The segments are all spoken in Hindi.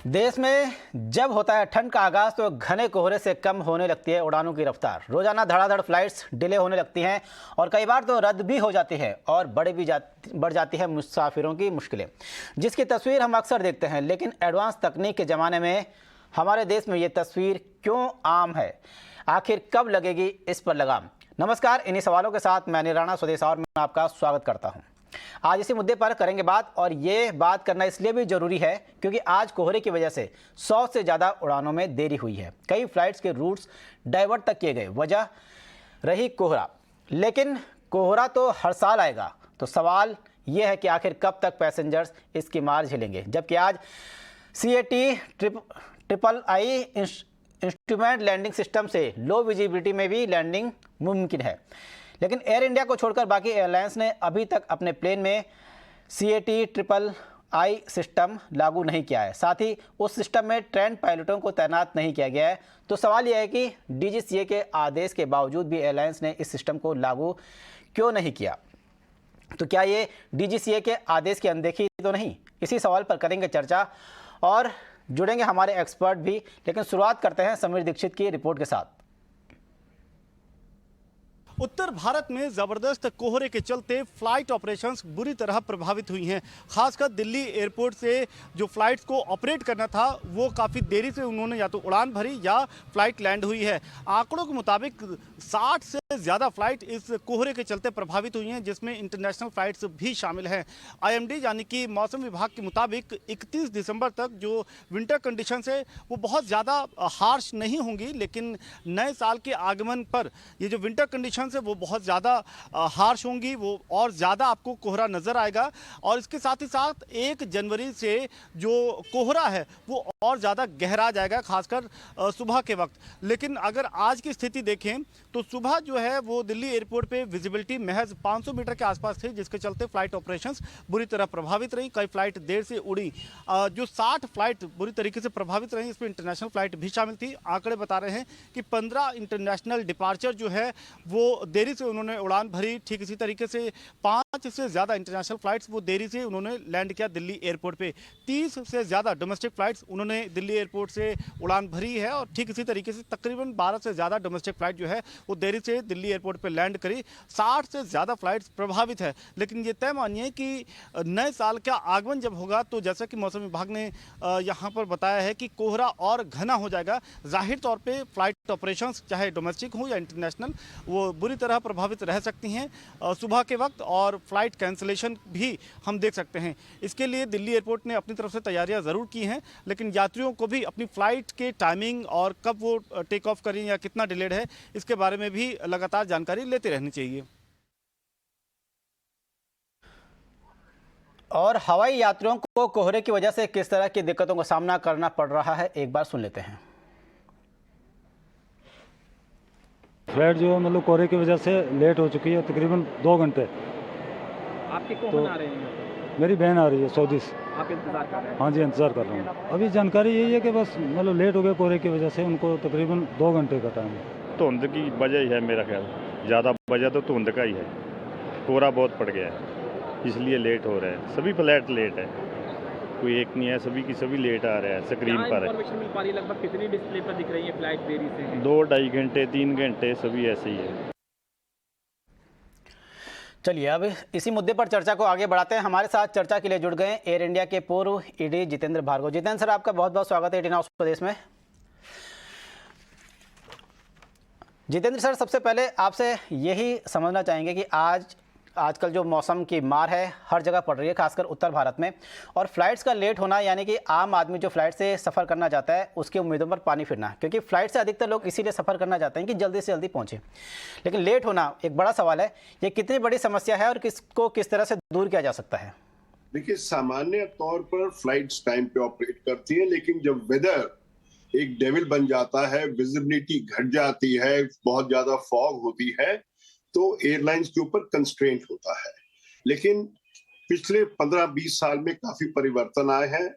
देश में जब होता है ठंड का आगाज तो घने कोहरे से कम होने लगती है उड़ानों की रफ्तार। रोजाना धड़ाधड़ फ्लाइट्स डिले होने लगती हैं और कई बार तो रद्द भी हो जाती है और बढ़ जाती है मुसाफिरों की मुश्किलें, जिसकी तस्वीर हम अक्सर देखते हैं। लेकिन एडवांस तकनीक के ज़माने में हमारे देश में ये तस्वीर क्यों आम है? आखिर कब लगेगी इस पर लगाम? नमस्कार, इन्हीं सवालों के साथ मैं राणा स्वदेश और मैं आपका स्वागत करता हूँ। आज इसी मुद्दे पर करेंगे बात, और ये बात करना इसलिए भी जरूरी है क्योंकि आज कोहरे की वजह से 100 से ज़्यादा उड़ानों में देरी हुई है। कई फ्लाइट्स के रूट्स डाइवर्ट तक किए गए, वजह रही कोहरा। लेकिन कोहरा तो हर साल आएगा, तो सवाल ये है कि आखिर कब तक पैसेंजर्स इसकी मार झेलेंगे। जबकि आज CAT III instrument landing system से लो विजिबिलिटी में भी लैंडिंग मुमकिन है। लेकिन एयर इंडिया को छोड़कर बाकी एयरलाइंस ने अभी तक अपने प्लेन में CAT III सिस्टम लागू नहीं किया है। साथ ही उस सिस्टम में ट्रेंड पायलटों को तैनात नहीं किया गया है। तो सवाल यह है कि DGCA के आदेश के बावजूद भी एयरलाइंस ने इस सिस्टम को लागू क्यों नहीं किया? तो क्या ये DGCA के आदेश की अनदेखी तो नहीं? इसी सवाल पर करेंगे चर्चा और जुड़ेंगे हमारे एक्सपर्ट भी। लेकिन शुरुआत करते हैं समीर दीक्षित की रिपोर्ट के साथ। उत्तर भारत में जबरदस्त कोहरे के चलते फ्लाइट ऑपरेशंस बुरी तरह प्रभावित हुई हैं। खासकर दिल्ली एयरपोर्ट से जो फ्लाइट्स को ऑपरेट करना था वो काफ़ी देरी से उन्होंने या तो उड़ान भरी या फ्लाइट लैंड हुई है। आंकड़ों के मुताबिक 60 से ज़्यादा फ्लाइट इस कोहरे के चलते प्रभावित हुई हैं, जिसमें इंटरनेशनल फ्लाइट्स भी शामिल हैं। IMD यानी कि मौसम विभाग के मुताबिक 31 दिसंबर तक जो विंटर कंडीशंस है वो बहुत ज़्यादा हार्श नहीं होंगी, लेकिन नए साल के आगमन पर ये जो विंटर कंडीशन से वो बहुत ज़्यादा हार्श होंगी, वो और ज़्यादा आपको कोहरा नज़र आएगा। और इसके साथ ही साथ 1 जनवरी से जो कोहरा है वो और ज़्यादा गहरा जाएगा, खासकर सुबह के वक्त। लेकिन अगर आज की स्थिति देखें तो सुबह जो है वो दिल्ली एयरपोर्ट पे विजिबिलिटी महज 500 मीटर के आसपास थी, जिसके चलते फ्लाइट ऑपरेशंस बुरी तरह प्रभावित रही। कई फ्लाइट देर से उड़ी। जो 60 फ्लाइट बुरी तरीके से प्रभावित रही, इसमें इंटरनेशनल फ्लाइट भी शामिल थी। आंकड़े बता रहे हैं कि 15 इंटरनेशनल डिपार्चर जो है वो देरी से उन्होंने उड़ान भरी। ठीक इसी तरीके से 5 से ज़्यादा इंटरनेशनल फ्लाइट्स वो देरी से उन्होंने लैंड किया दिल्ली एयरपोर्ट पे। 30 से ज़्यादा डोमेस्टिक फ्लाइट्स उन्होंने दिल्ली एयरपोर्ट से उड़ान भरी है। और ठीक इसी तरीके से तकरीबन 12 से ज़्यादा डोमेस्टिक फ्लाइट जो है वो देरी से दिल्ली एयरपोर्ट पे लैंड करी। 60 से ज़्यादा फ्लाइट्स प्रभावित है। लेकिन ये तय मानिए कि नए साल का आगमन जब होगा तो जैसा कि मौसम विभाग ने यहाँ पर बताया है कि कोहरा और घना हो जाएगा। जाहिर तौर पर फ्लाइट ऑपरेशंस चाहे डोमेस्टिक हो या इंटरनेशनल वो बुरी तरह प्रभावित रह सकती हैं सुबह के वक्त, और फ्लाइट कैंसिलेशन भी हम देख सकते हैं। इसके लिए दिल्ली एयरपोर्ट ने अपनी तरफ से तैयारियां ज़रूर की हैं, लेकिन यात्रियों को भी अपनी फ़्लाइट के टाइमिंग और कब वो टेक ऑफ करें या कितना डिलेड है इसके बारे में भी लगातार जानकारी लेते रहनी चाहिए। और हवाई यात्रियों को कोहरे की वजह से किस तरह की दिक्कतों का सामना करना पड़ रहा है, एक बार सुन लेते हैं। फ्लाइट जो है मतलब कोहरे की वजह से लेट हो चुकी है तकरीबन 2 घंटे। आपके कौन आ रहे हैं? मेरी बहन आ रही है सऊदी से। आप इंतजार कर रहे हैं? हाँ जी, इंतज़ार कर रहा हूँ। अभी जानकारी यही है कि बस मतलब लेट हो गया कोहरे की वजह से, उनको तकरीबन 2 घंटे का टाइम है। धुंध की वजह ही है मेरा ख्याल, ज़्यादा वजह तो धुंध का ही है। कोहरा बहुत पड़ गया है इसलिए लेट हो रहा है। सभी फ्लाइट लेट है, कोई एक नहीं है, सभी की सभी लेट आ रहा है। स्क्रीन पर इंफॉर्मेशन मिल पा रही है लगभग कितनी डिस्प्ले पर दिख रही है फ्लाइट देरी से है? 2-2.5 घंटे 3 घंटे सभी ऐसे ही है। चलिए अब इसी मुद्दे पर चर्चा को आगे बढ़ाते हैं। हमारे साथ चर्चा के लिए जुड़ गए एयर इंडिया के पूर्व ED जितेंद्र भार्गव। जितेंद्र सर, आपका बहुत बहुत स्वागत है 18 हाउस प्रदेश में। जितेंद्र सर, सबसे पहले आपसे यही समझना चाहेंगे कि आजकल जो मौसम की मार है हर जगह पड़ रही है, खासकर उत्तर भारत में, और फ्लाइट्स का लेट होना यानी कि आम आदमी जो फ्लाइट से सफ़र करना चाहता है उसकी उम्मीदों पर पानी फिरना, क्योंकि फ्लाइट से अधिकतर लोग इसीलिए सफ़र करना चाहते हैं कि जल्दी से जल्दी पहुंचे। लेकिन लेट होना एक बड़ा सवाल है। ये कितनी बड़ी समस्या है और किसको किस तरह से दूर किया जा सकता है? देखिए, सामान्य तौर पर फ्लाइट्स टाइम पे ऑपरेट करती है, लेकिन जब वेदर एक डेविल बन जाता है, विजिबिलिटी घट जाती है, बहुत ज्यादा फॉग होती है, तो एयरलाइंस के ऊपर कंस्ट्रेंट होता है। लेकिन पिछले 15-20 साल में काफी परिवर्तन आए हैं।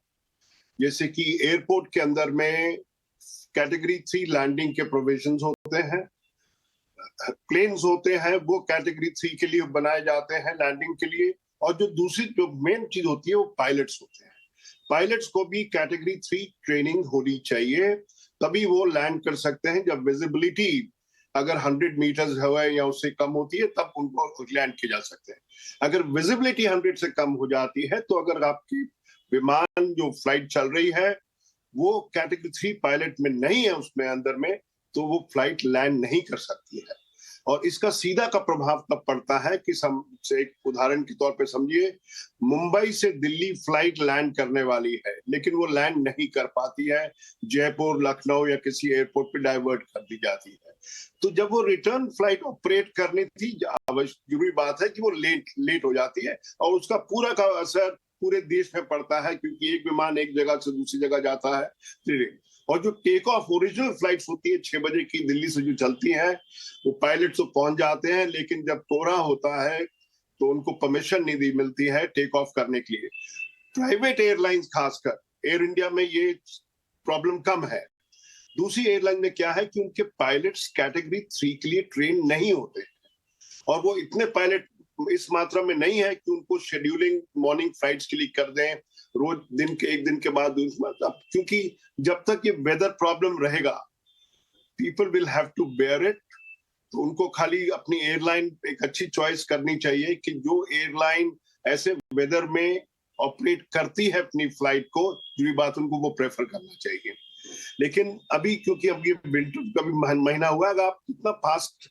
जैसे कि एयरपोर्ट के अंदर में कैटेगरी 3 लैंडिंग के प्रोविजंस होते हैं, प्लेन्स होते हैं वो कैटेगरी 3 के लिए बनाए जाते हैं लैंडिंग के लिए, और जो दूसरी जो मेन चीज होती है वो पायलट्स होते हैं। पायलट्स को भी कैटेगरी 3 ट्रेनिंग होनी चाहिए, तभी वो लैंड कर सकते हैं। जब विजिबिलिटी अगर 100 मीटर्स है या उससे कम होती है तब उनको लैंड किए जा सकते हैं। अगर विजिबिलिटी 100 से कम हो जाती है तो अगर आपकी विमान जो फ्लाइट चल रही है वो कैटेगरी 3 पायलट में नहीं है, उसमें अंदर में, तो वो फ्लाइट लैंड नहीं कर सकती है। और इसका सीधा का प्रभाव तब पड़ता है कि से एक उदाहरण के तौर पे समझिए, मुंबई से दिल्ली फ्लाइट लैंड करने वाली है लेकिन वो लैंड नहीं कर पाती है, जयपुर, लखनऊ या किसी एयरपोर्ट पे डाइवर्ट कर दी जाती है। तो जब वो रिटर्न फ्लाइट ऑपरेट करनी थी, जरूरी बात है कि वो लेट हो जाती है और उसका पूरा का असर पूरे देश में पड़ता है, क्योंकि एक विमान एक जगह से दूसरी जगह जाता है। और जो टेक ऑफ ओरिजिनल फ्लाइट्स होती है 6 बजे की दिल्ली से जो चलती है, वो पायलट तो पहुंच जाते हैं लेकिन जब कोहरा होता है तो उनको परमिशन नहीं मिलती है टेक ऑफ करने के लिए। प्राइवेट एयरलाइंस खासकर एयर इंडिया में ये प्रॉब्लम कम है। दूसरी एयरलाइन में क्या है कि उनके पायलट्स कैटेगरी 3 के लिए ट्रेन नहीं होते और वो इतने पायलट इस मात्रा में नहीं है कि उनको शेड्यूलिंग मॉर्निंग फ्लाइट्स के लिए कर दें रोज एक दिन के बाद, क्योंकि जब तक ये वेदर प्रॉब्लम रहेगा people will have to bear it. तो उनको खाली अपनी एयरलाइन एक अच्छी चॉइस करनी चाहिए कि जो एयरलाइन ऐसे वेदर में ऑपरेट करती है अपनी फ्लाइट को, जो बात उनको वो प्रेफर करना चाहिए। लेकिन अभी क्योंकि अब ये विंटर का भी महीना हुआ है, आप कितना फास्ट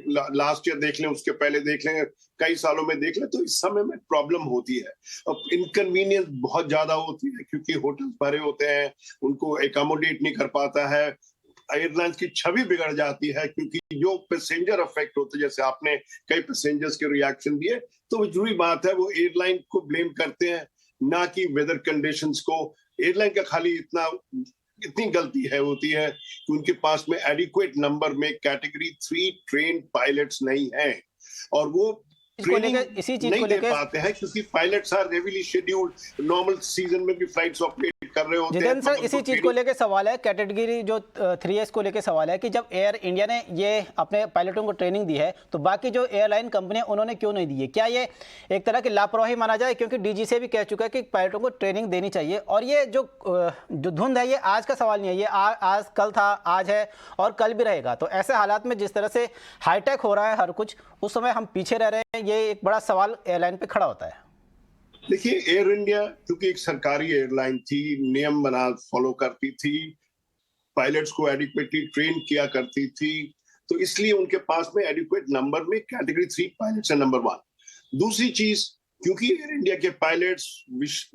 लास्ट ईयर देख लें, उसके पहले देख लें, कई सालों में देख लें, तो इस समय में प्रॉब्लम होती है। अब इनकन्वीनियंस बहुत ज्यादा होती है क्योंकि होटल भरे होते हैं, उनको एकोमोडेट नहीं कर पाता है, एयरलाइंस की छवि बिगड़ जाती है क्योंकि जो पैसेंजर अफेक्ट होते हैं, जैसे आपने कई पैसेंजर्स के रिएक्शन दिए, तो जरूरी बात है वो एयरलाइन को ब्लेम करते हैं ना कि वेदर कंडीशंस को। एयरलाइन का खाली इतनी गलती होती है कि उनके पास में एडिक्वेट नंबर में कैटेगरी 3 ट्रेन पायलट्स नहीं है और वो ट्रेनिंग नहीं दे पाते हैं क्योंकि pilots are heavily scheduled. Normal season में भी फ्लाइट्स ऑपरेट कर रहे होते हैं। जितेंद्र सर, इसी चीज को लेके सवाल है, कैटेगरी जो 3S को लेके सवाल है कि जब एयर इंडिया ने ये अपने पायलटों को ट्रेनिंग दी है तो बाकी जो एयरलाइन कंपनियां उन्होंने क्यों नहीं दी है? क्या ये एक तरह की लापरवाही माना जाए? क्योंकि डीजीसीए भी कह चुका है कि पायलटों को ट्रेनिंग देनी चाहिए और ये जो धुंध है ये आज का सवाल नहीं है, ये आज कल था, आज है और कल भी रहेगा। तो ऐसे हालात में जिस तरह से हाईटेक हो रहा है हर कुछ, उस समय हम पीछे रह रहे हैं, ये एक बड़ा सवाल एयरलाइन पे खड़ा होता है। देखिए, एयर इंडिया क्योंकि एक सरकारी एयरलाइन थी, नियम बना फॉलो करती थी, पायलट्स को एडिक्वेटली ट्रेन किया करती थी, तो इसलिए उनके पास में एडिक्वेट नंबर में कैटेगरी 3 पायलट्स है, नंबर 1। दूसरी चीज, क्योंकि एयर इंडिया के पायलट्स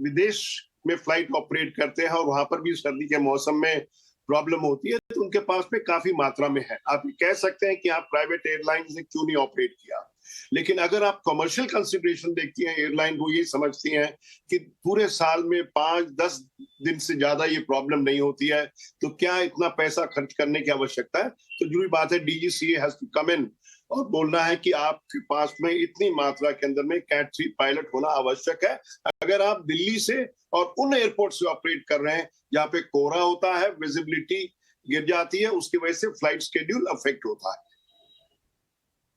विदेश में फ्लाइट ऑपरेट करते हैं और वहां पर भी सर्दी के मौसम में प्रॉब्लम होती है, तो उनके पास में काफी मात्रा में है। आप कह सकते हैं कि आप प्राइवेट एयरलाइन ने क्यों नहीं ऑपरेट किया, लेकिन अगर आप कमर्शियल कंसिडरेशन देखती हैं, एयरलाइन वो ये समझती हैं कि पूरे साल में 5-10 दिन से ज्यादा ये प्रॉब्लम नहीं होती है, तो क्या इतना पैसा खर्च करने की आवश्यकता है? तो जरूरी बात है डीजीसीए हैज टू कम इन और बोलना है कि आपके पास में इतनी मात्रा के अंदर में कैट 3 पायलट होना आवश्यक है। अगर आप दिल्ली से और उन एयरपोर्ट से ऑपरेट कर रहे हैं जहां पे कोहरा होता है, विजिबिलिटी गिर जाती है, उसकी वजह से फ्लाइट शेड्यूल अफेक्ट होता है।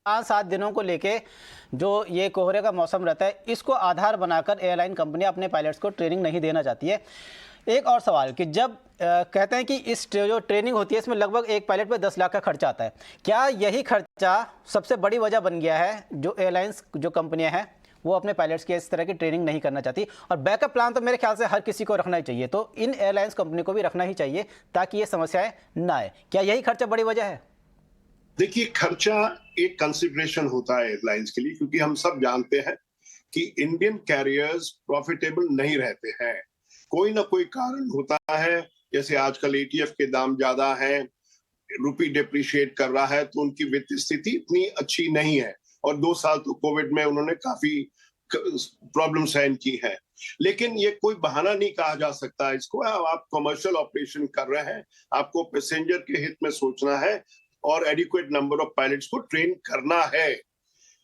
5-7 दिनों को लेके जो ये कोहरे का मौसम रहता है, इसको आधार बनाकर एयरलाइन कंपनियां अपने पायलट्स को ट्रेनिंग नहीं देना चाहती है। एक और सवाल कि जब कहते हैं कि इस जो ट्रेनिंग होती है इसमें लगभग एक पायलट पे 10 लाख का खर्चा आता है, क्या यही खर्चा सबसे बड़ी वजह बन गया है जो एयरलाइंस जो कंपनियां हैं वो अपने पायलट्स की इस तरह की ट्रेनिंग नहीं करना चाहती? और बैकअप प्लान तो मेरे ख्याल से हर किसी को रखना ही चाहिए, तो इन एयरलाइंस कंपनी को भी रखना ही चाहिए ताकि ये समस्याएं ना आए। क्या यही खर्चा बड़ी वजह है? देखिए, खर्चा एक कंसिडरेशन होता है एयरलाइंस के लिए, क्योंकि हम सब जानते हैं कि इंडियन कैरियर्स प्रॉफिटेबल नहीं रहते हैं। कोई ना कोई कारण होता है, जैसे आजकल एटीएफ के दाम ज्यादा हैं, रुपी डिप्रिशिएट कर रहा है, तो उनकी वित्तीय स्थिति इतनी अच्छी नहीं है और 2 साल तो कोविड में उन्होंने काफी प्रॉब्लम सहन की है। लेकिन ये कोई बहाना नहीं कहा जा सकता इसको। आप कमर्शियल ऑपरेशन कर रहे हैं, आपको पैसेंजर के हित में सोचना है और एडिक्वेट नंबर ऑफ पायलट्स को ट्रेन करना है।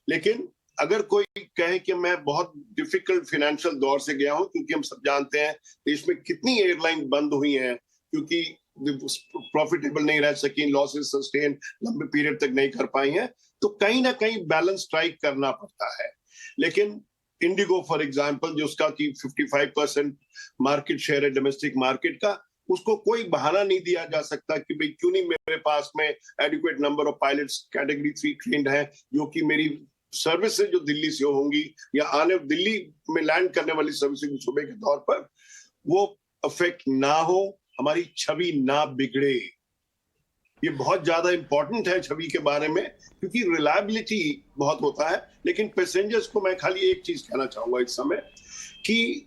लेकिन अगर कोई कहे कि मैं बहुत डिफिकल्ट फाइनेंशियल दौर से गया हूं, क्योंकि हम सब जानते हैं देश में कितनी एयरलाइन बंद हुई हैं क्योंकि प्रॉफिटेबल नहीं रह सकी, लॉसेस सस्टेन लंबे पीरियड तक नहीं कर पाई हैं, तो कहीं ना कहीं बैलेंस स्ट्राइक करना पड़ता है। लेकिन इंडिगो फॉर एग्जांपल, जिसका कि 55% मार्केट शेयर है डोमेस्टिक मार्केट का, उसको कोई बहाना नहीं दिया जा सकता कि भाई क्यों नहीं मेरे पास में adequate number of pilots category 3 trend है, जो कि मेरी सर्विसेज जो दिल्ली से होंगी या आने दिल्ली में लैंड करने वाली सर्विसेज सुबह के तौर पर वो अफेक्ट ना हो, हमारी छवि ना बिगड़े। ये बहुत ज्यादा इंपॉर्टेंट है छवि के बारे में, क्योंकि रिलायबिलिटी बहुत होता है। लेकिन पैसेंजर्स को मैं खाली एक चीज कहना चाहूंगा इस समय कि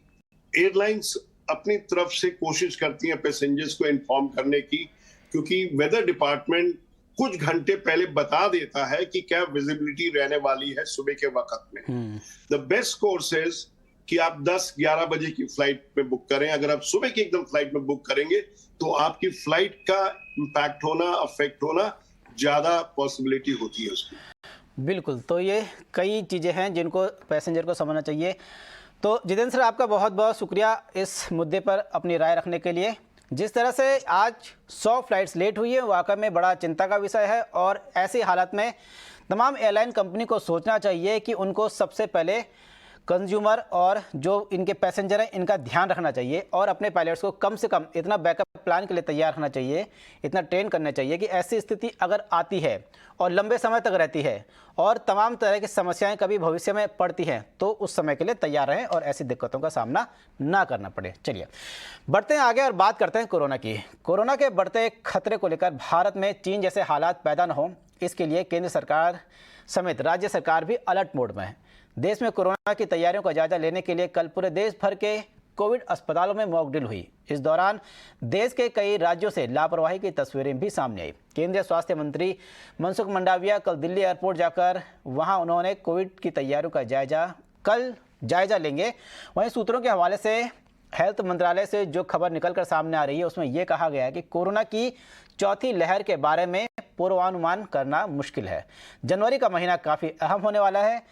एयरलाइंस अपनी तरफ से कोशिश करती हैं पैसेंजर्स को इन्फॉर्म करने की, क्योंकि वेदर डिपार्टमेंट कुछ घंटे पहले बता देता है कि क्या विजिबिलिटी रहने वाली है सुबह के वक्त में। द बेस्ट कोर्स इज कि आप 10-11 बजे की फ्लाइट में बुक करें। अगर आप सुबह की एकदम फ्लाइट में बुक करेंगे तो आपकी फ्लाइट का इम्पैक्ट होना, अफेक्ट होना ज्यादा पॉसिबिलिटी होती है उसकी। बिल्कुल, तो ये कई चीज़ें हैं जिनको पैसेंजर को समझना चाहिए। तो जितेंद्र सर, आपका बहुत बहुत शुक्रिया इस मुद्दे पर अपनी राय रखने के लिए। जिस तरह से आज 100 फ्लाइट्स लेट हुई है, वाकई में बड़ा चिंता का विषय है और ऐसी हालत में तमाम एयरलाइन कंपनी को सोचना चाहिए कि उनको सबसे पहले कंज्यूमर और जो इनके पैसेंजर हैं इनका ध्यान रखना चाहिए और अपने पायलट्स को कम से कम इतना बैकअप प्लान के लिए तैयार रखना चाहिए, इतना ट्रेन करना चाहिए कि ऐसी स्थिति अगर आती है और लंबे समय तक रहती है और तमाम तरह की समस्याएं कभी भविष्य में पड़ती हैं तो उस समय के लिए तैयार रहें और ऐसी दिक्कतों का सामना ना करना पड़े। चलिए बढ़ते हैं आगे और बात करते हैं कोरोना की। कोरोना के बढ़ते खतरे को लेकर भारत में चीन जैसे हालात पैदा न हो, इसके लिए केंद्र सरकार समेत राज्य सरकार भी अलर्ट मोड में है। देश में कोरोना की तैयारियों का जायजा लेने के लिए कल पूरे देश भर के कोविड अस्पतालों में मॉक ड्रिल हुई। इस दौरान देश के कई राज्यों से लापरवाही की तस्वीरें भी सामने आई। केंद्रीय स्वास्थ्य मंत्री मनसुख मंडाविया कल दिल्ली एयरपोर्ट जाकर वहां उन्होंने कोविड की तैयारियों का जायजा लेंगे। वहीं सूत्रों के हवाले से हेल्थ मंत्रालय से जो खबर निकलकर सामने आ रही है उसमें यह कहा गया है कि कोरोना की चौथी लहर के बारे में पूर्वानुमान करना मुश्किल है। जनवरी का महीना काफ़ी अहम होने वाला है।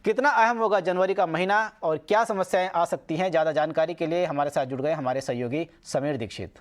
कितना अहम होगा जनवरी का महीना और क्या समस्याएं आ सकती हैं, ज़्यादा जानकारी के लिए हमारे साथ जुड़ गए हमारे सहयोगी समीर दीक्षित।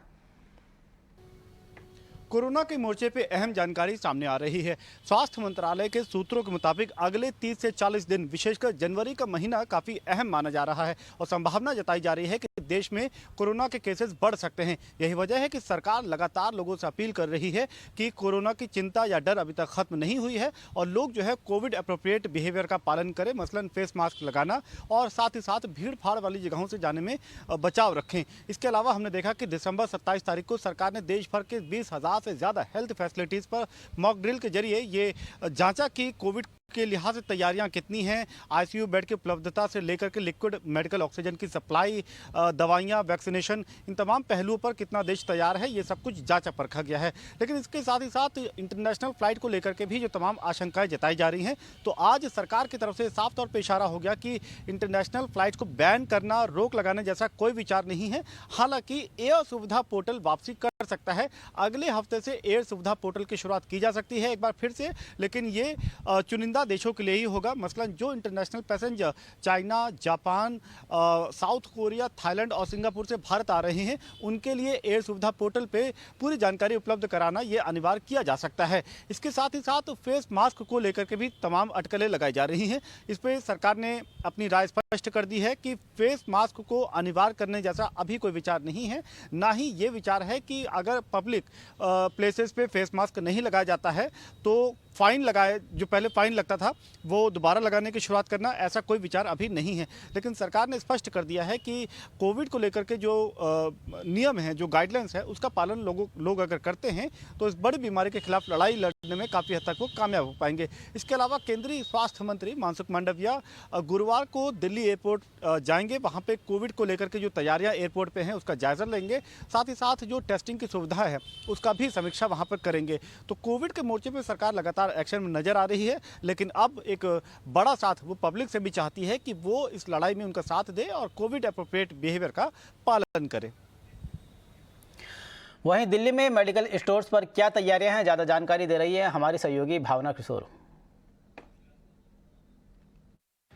कोरोना के मोर्चे पे अहम जानकारी सामने आ रही है। स्वास्थ्य मंत्रालय के सूत्रों के मुताबिक अगले 30 से 40 दिन, विशेषकर जनवरी का महीना काफ़ी अहम माना जा रहा है और संभावना जताई जा रही है कि देश में कोरोना के केसेस बढ़ सकते हैं। यही वजह है कि सरकार लगातार लोगों से अपील कर रही है कि कोरोना की चिंता या डर अभी तक खत्म नहीं हुई है और लोग जो है कोविड अप्रोप्रिएट बिहेवियर का पालन करें, मसलन फेस मास्क लगाना और साथ ही साथ भीड़ भाड़ वाली जगहों से जाने में बचाव रखें। इसके अलावा हमने देखा कि दिसंबर 27 तारीख को सरकार ने देश भर के 20,000 से ज़्यादा हेल्थ फैसिलिटीज़ पर मॉक ड्रिल के जरिए ये जांचा कि कोविड के लिहाज से तैयारियां कितनी हैं, आईसीयू बेड की उपलब्धता से लेकर के लिक्विड मेडिकल ऑक्सीजन की सप्लाई, दवाइयां, वैक्सीनेशन, इन तमाम पहलुओं पर कितना देश तैयार है, ये सब कुछ जांचा परखा गया है। लेकिन इसके साथ ही साथ इंटरनेशनल फ्लाइट को लेकर के भी जो तमाम आशंकाएं जताई जा रही हैं, तो आज सरकार की तरफ से साफ तौर पर इशारा हो गया कि इंटरनेशनल फ्लाइट को बैन करना, रोक लगाने जैसा कोई विचार नहीं है। हालांकि एयर सुविधा पोर्टल वापसी कर सकता है। अगले हफ्ते से एयर सुविधा पोर्टल की शुरुआत की जा सकती है एक बार फिर से, लेकिन ये चुनिंदा देशों के लिए ही होगा। मसलन जो international passenger China, Japan, south Korea, Thailand और सिंगापुर से भारत आ रहे हैं, उनके लिए एयर सुविधा पोर्टल पे पूरी जानकारी उपलब्ध कराना ये अनिवार्य किया जा सकता है। इसके साथ ही साथ फेस मास्क को लेकर के भी तमाम अटकलें लगाई जा रही हैं। इस पर सरकार ने अपनी राय स्पष्ट कर दी है कि फेस मास्क को अनिवार्य करने जैसा अभी कोई विचार नहीं है। ना ही ये विचार है कि अगर पब्लिक प्लेसेस पे फेस मास्क नहीं लगाया जाता है तो फाइन लगाए, जो पहले फाइन लगता था वो दोबारा लगाने की शुरुआत करना, ऐसा कोई विचार अभी नहीं है। लेकिन सरकार ने स्पष्ट कर दिया है कि कोविड को लेकर के जो नियम हैं, जो गाइडलाइंस है, उसका पालन लोग अगर करते हैं तो इस बड़ी बीमारी के खिलाफ लड़ाई लड़ने में काफ़ी हद तक वो कामयाब हो पाएंगे। इसके अलावा केंद्रीय स्वास्थ्य मंत्री मनसुख मंडाविया गुरुवार को दिल्ली एयरपोर्ट जाएंगे। वहाँ पर कोविड को लेकर के जो तैयारियाँ एयरपोर्ट पर हैं उसका जायजा लेंगे। साथ ही साथ जो टेस्टिंग की सुविधा है उसका भी समीक्षा वहाँ पर करेंगे। तो कोविड के मोर्चे पर सरकार लगातार एक्शन में नजर आ रही है, लेकिन अब एक बड़ा साथ वो पब्लिक से भी चाहती है कि वो इस लड़ाई में उनका साथ दे और कोविड एप्रोप्रिएट बिहेवियर का पालन करे। वहीं दिल्ली में मेडिकल स्टोर्स पर क्या तैयारियां हैं, ज़्यादा जानकारी दे रही है हमारी सहयोगी भावना किशोर।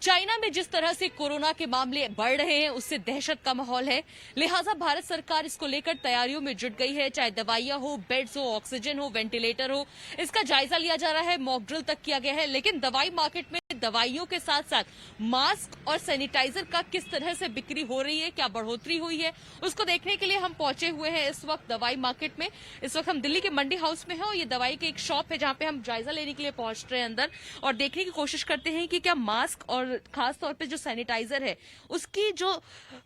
चाइना में जिस तरह से कोरोना के मामले बढ़ रहे हैं उससे दहशत का माहौल है, लिहाजा भारत सरकार इसको लेकर तैयारियों में जुट गई है। चाहे दवाइयां हो, बेड्स हो, ऑक्सीजन हो, वेंटिलेटर हो, इसका जायजा लिया जा रहा है, मॉक ड्रिल तक किया गया है। लेकिन दवाई मार्केट में दवाइयों के साथ साथ मास्क और सैनिटाइजर का किस तरह से बिक्री हो रही है, क्या बढ़ोतरी हुई है, उसको देखने के लिए हम पहुंचे हुए हैं इस वक्त दवाई मार्केट में। इस वक्त हम दिल्ली के मंडी हाउस में हैं और ये दवाई की एक शॉप है जहां पे हम जायजा लेने के लिए पहुंच रहे हैं अंदर और देखने की कोशिश करते हैं कि क्या मास्क और खास तौर पे जो सैनिटाइजर है उसकी जो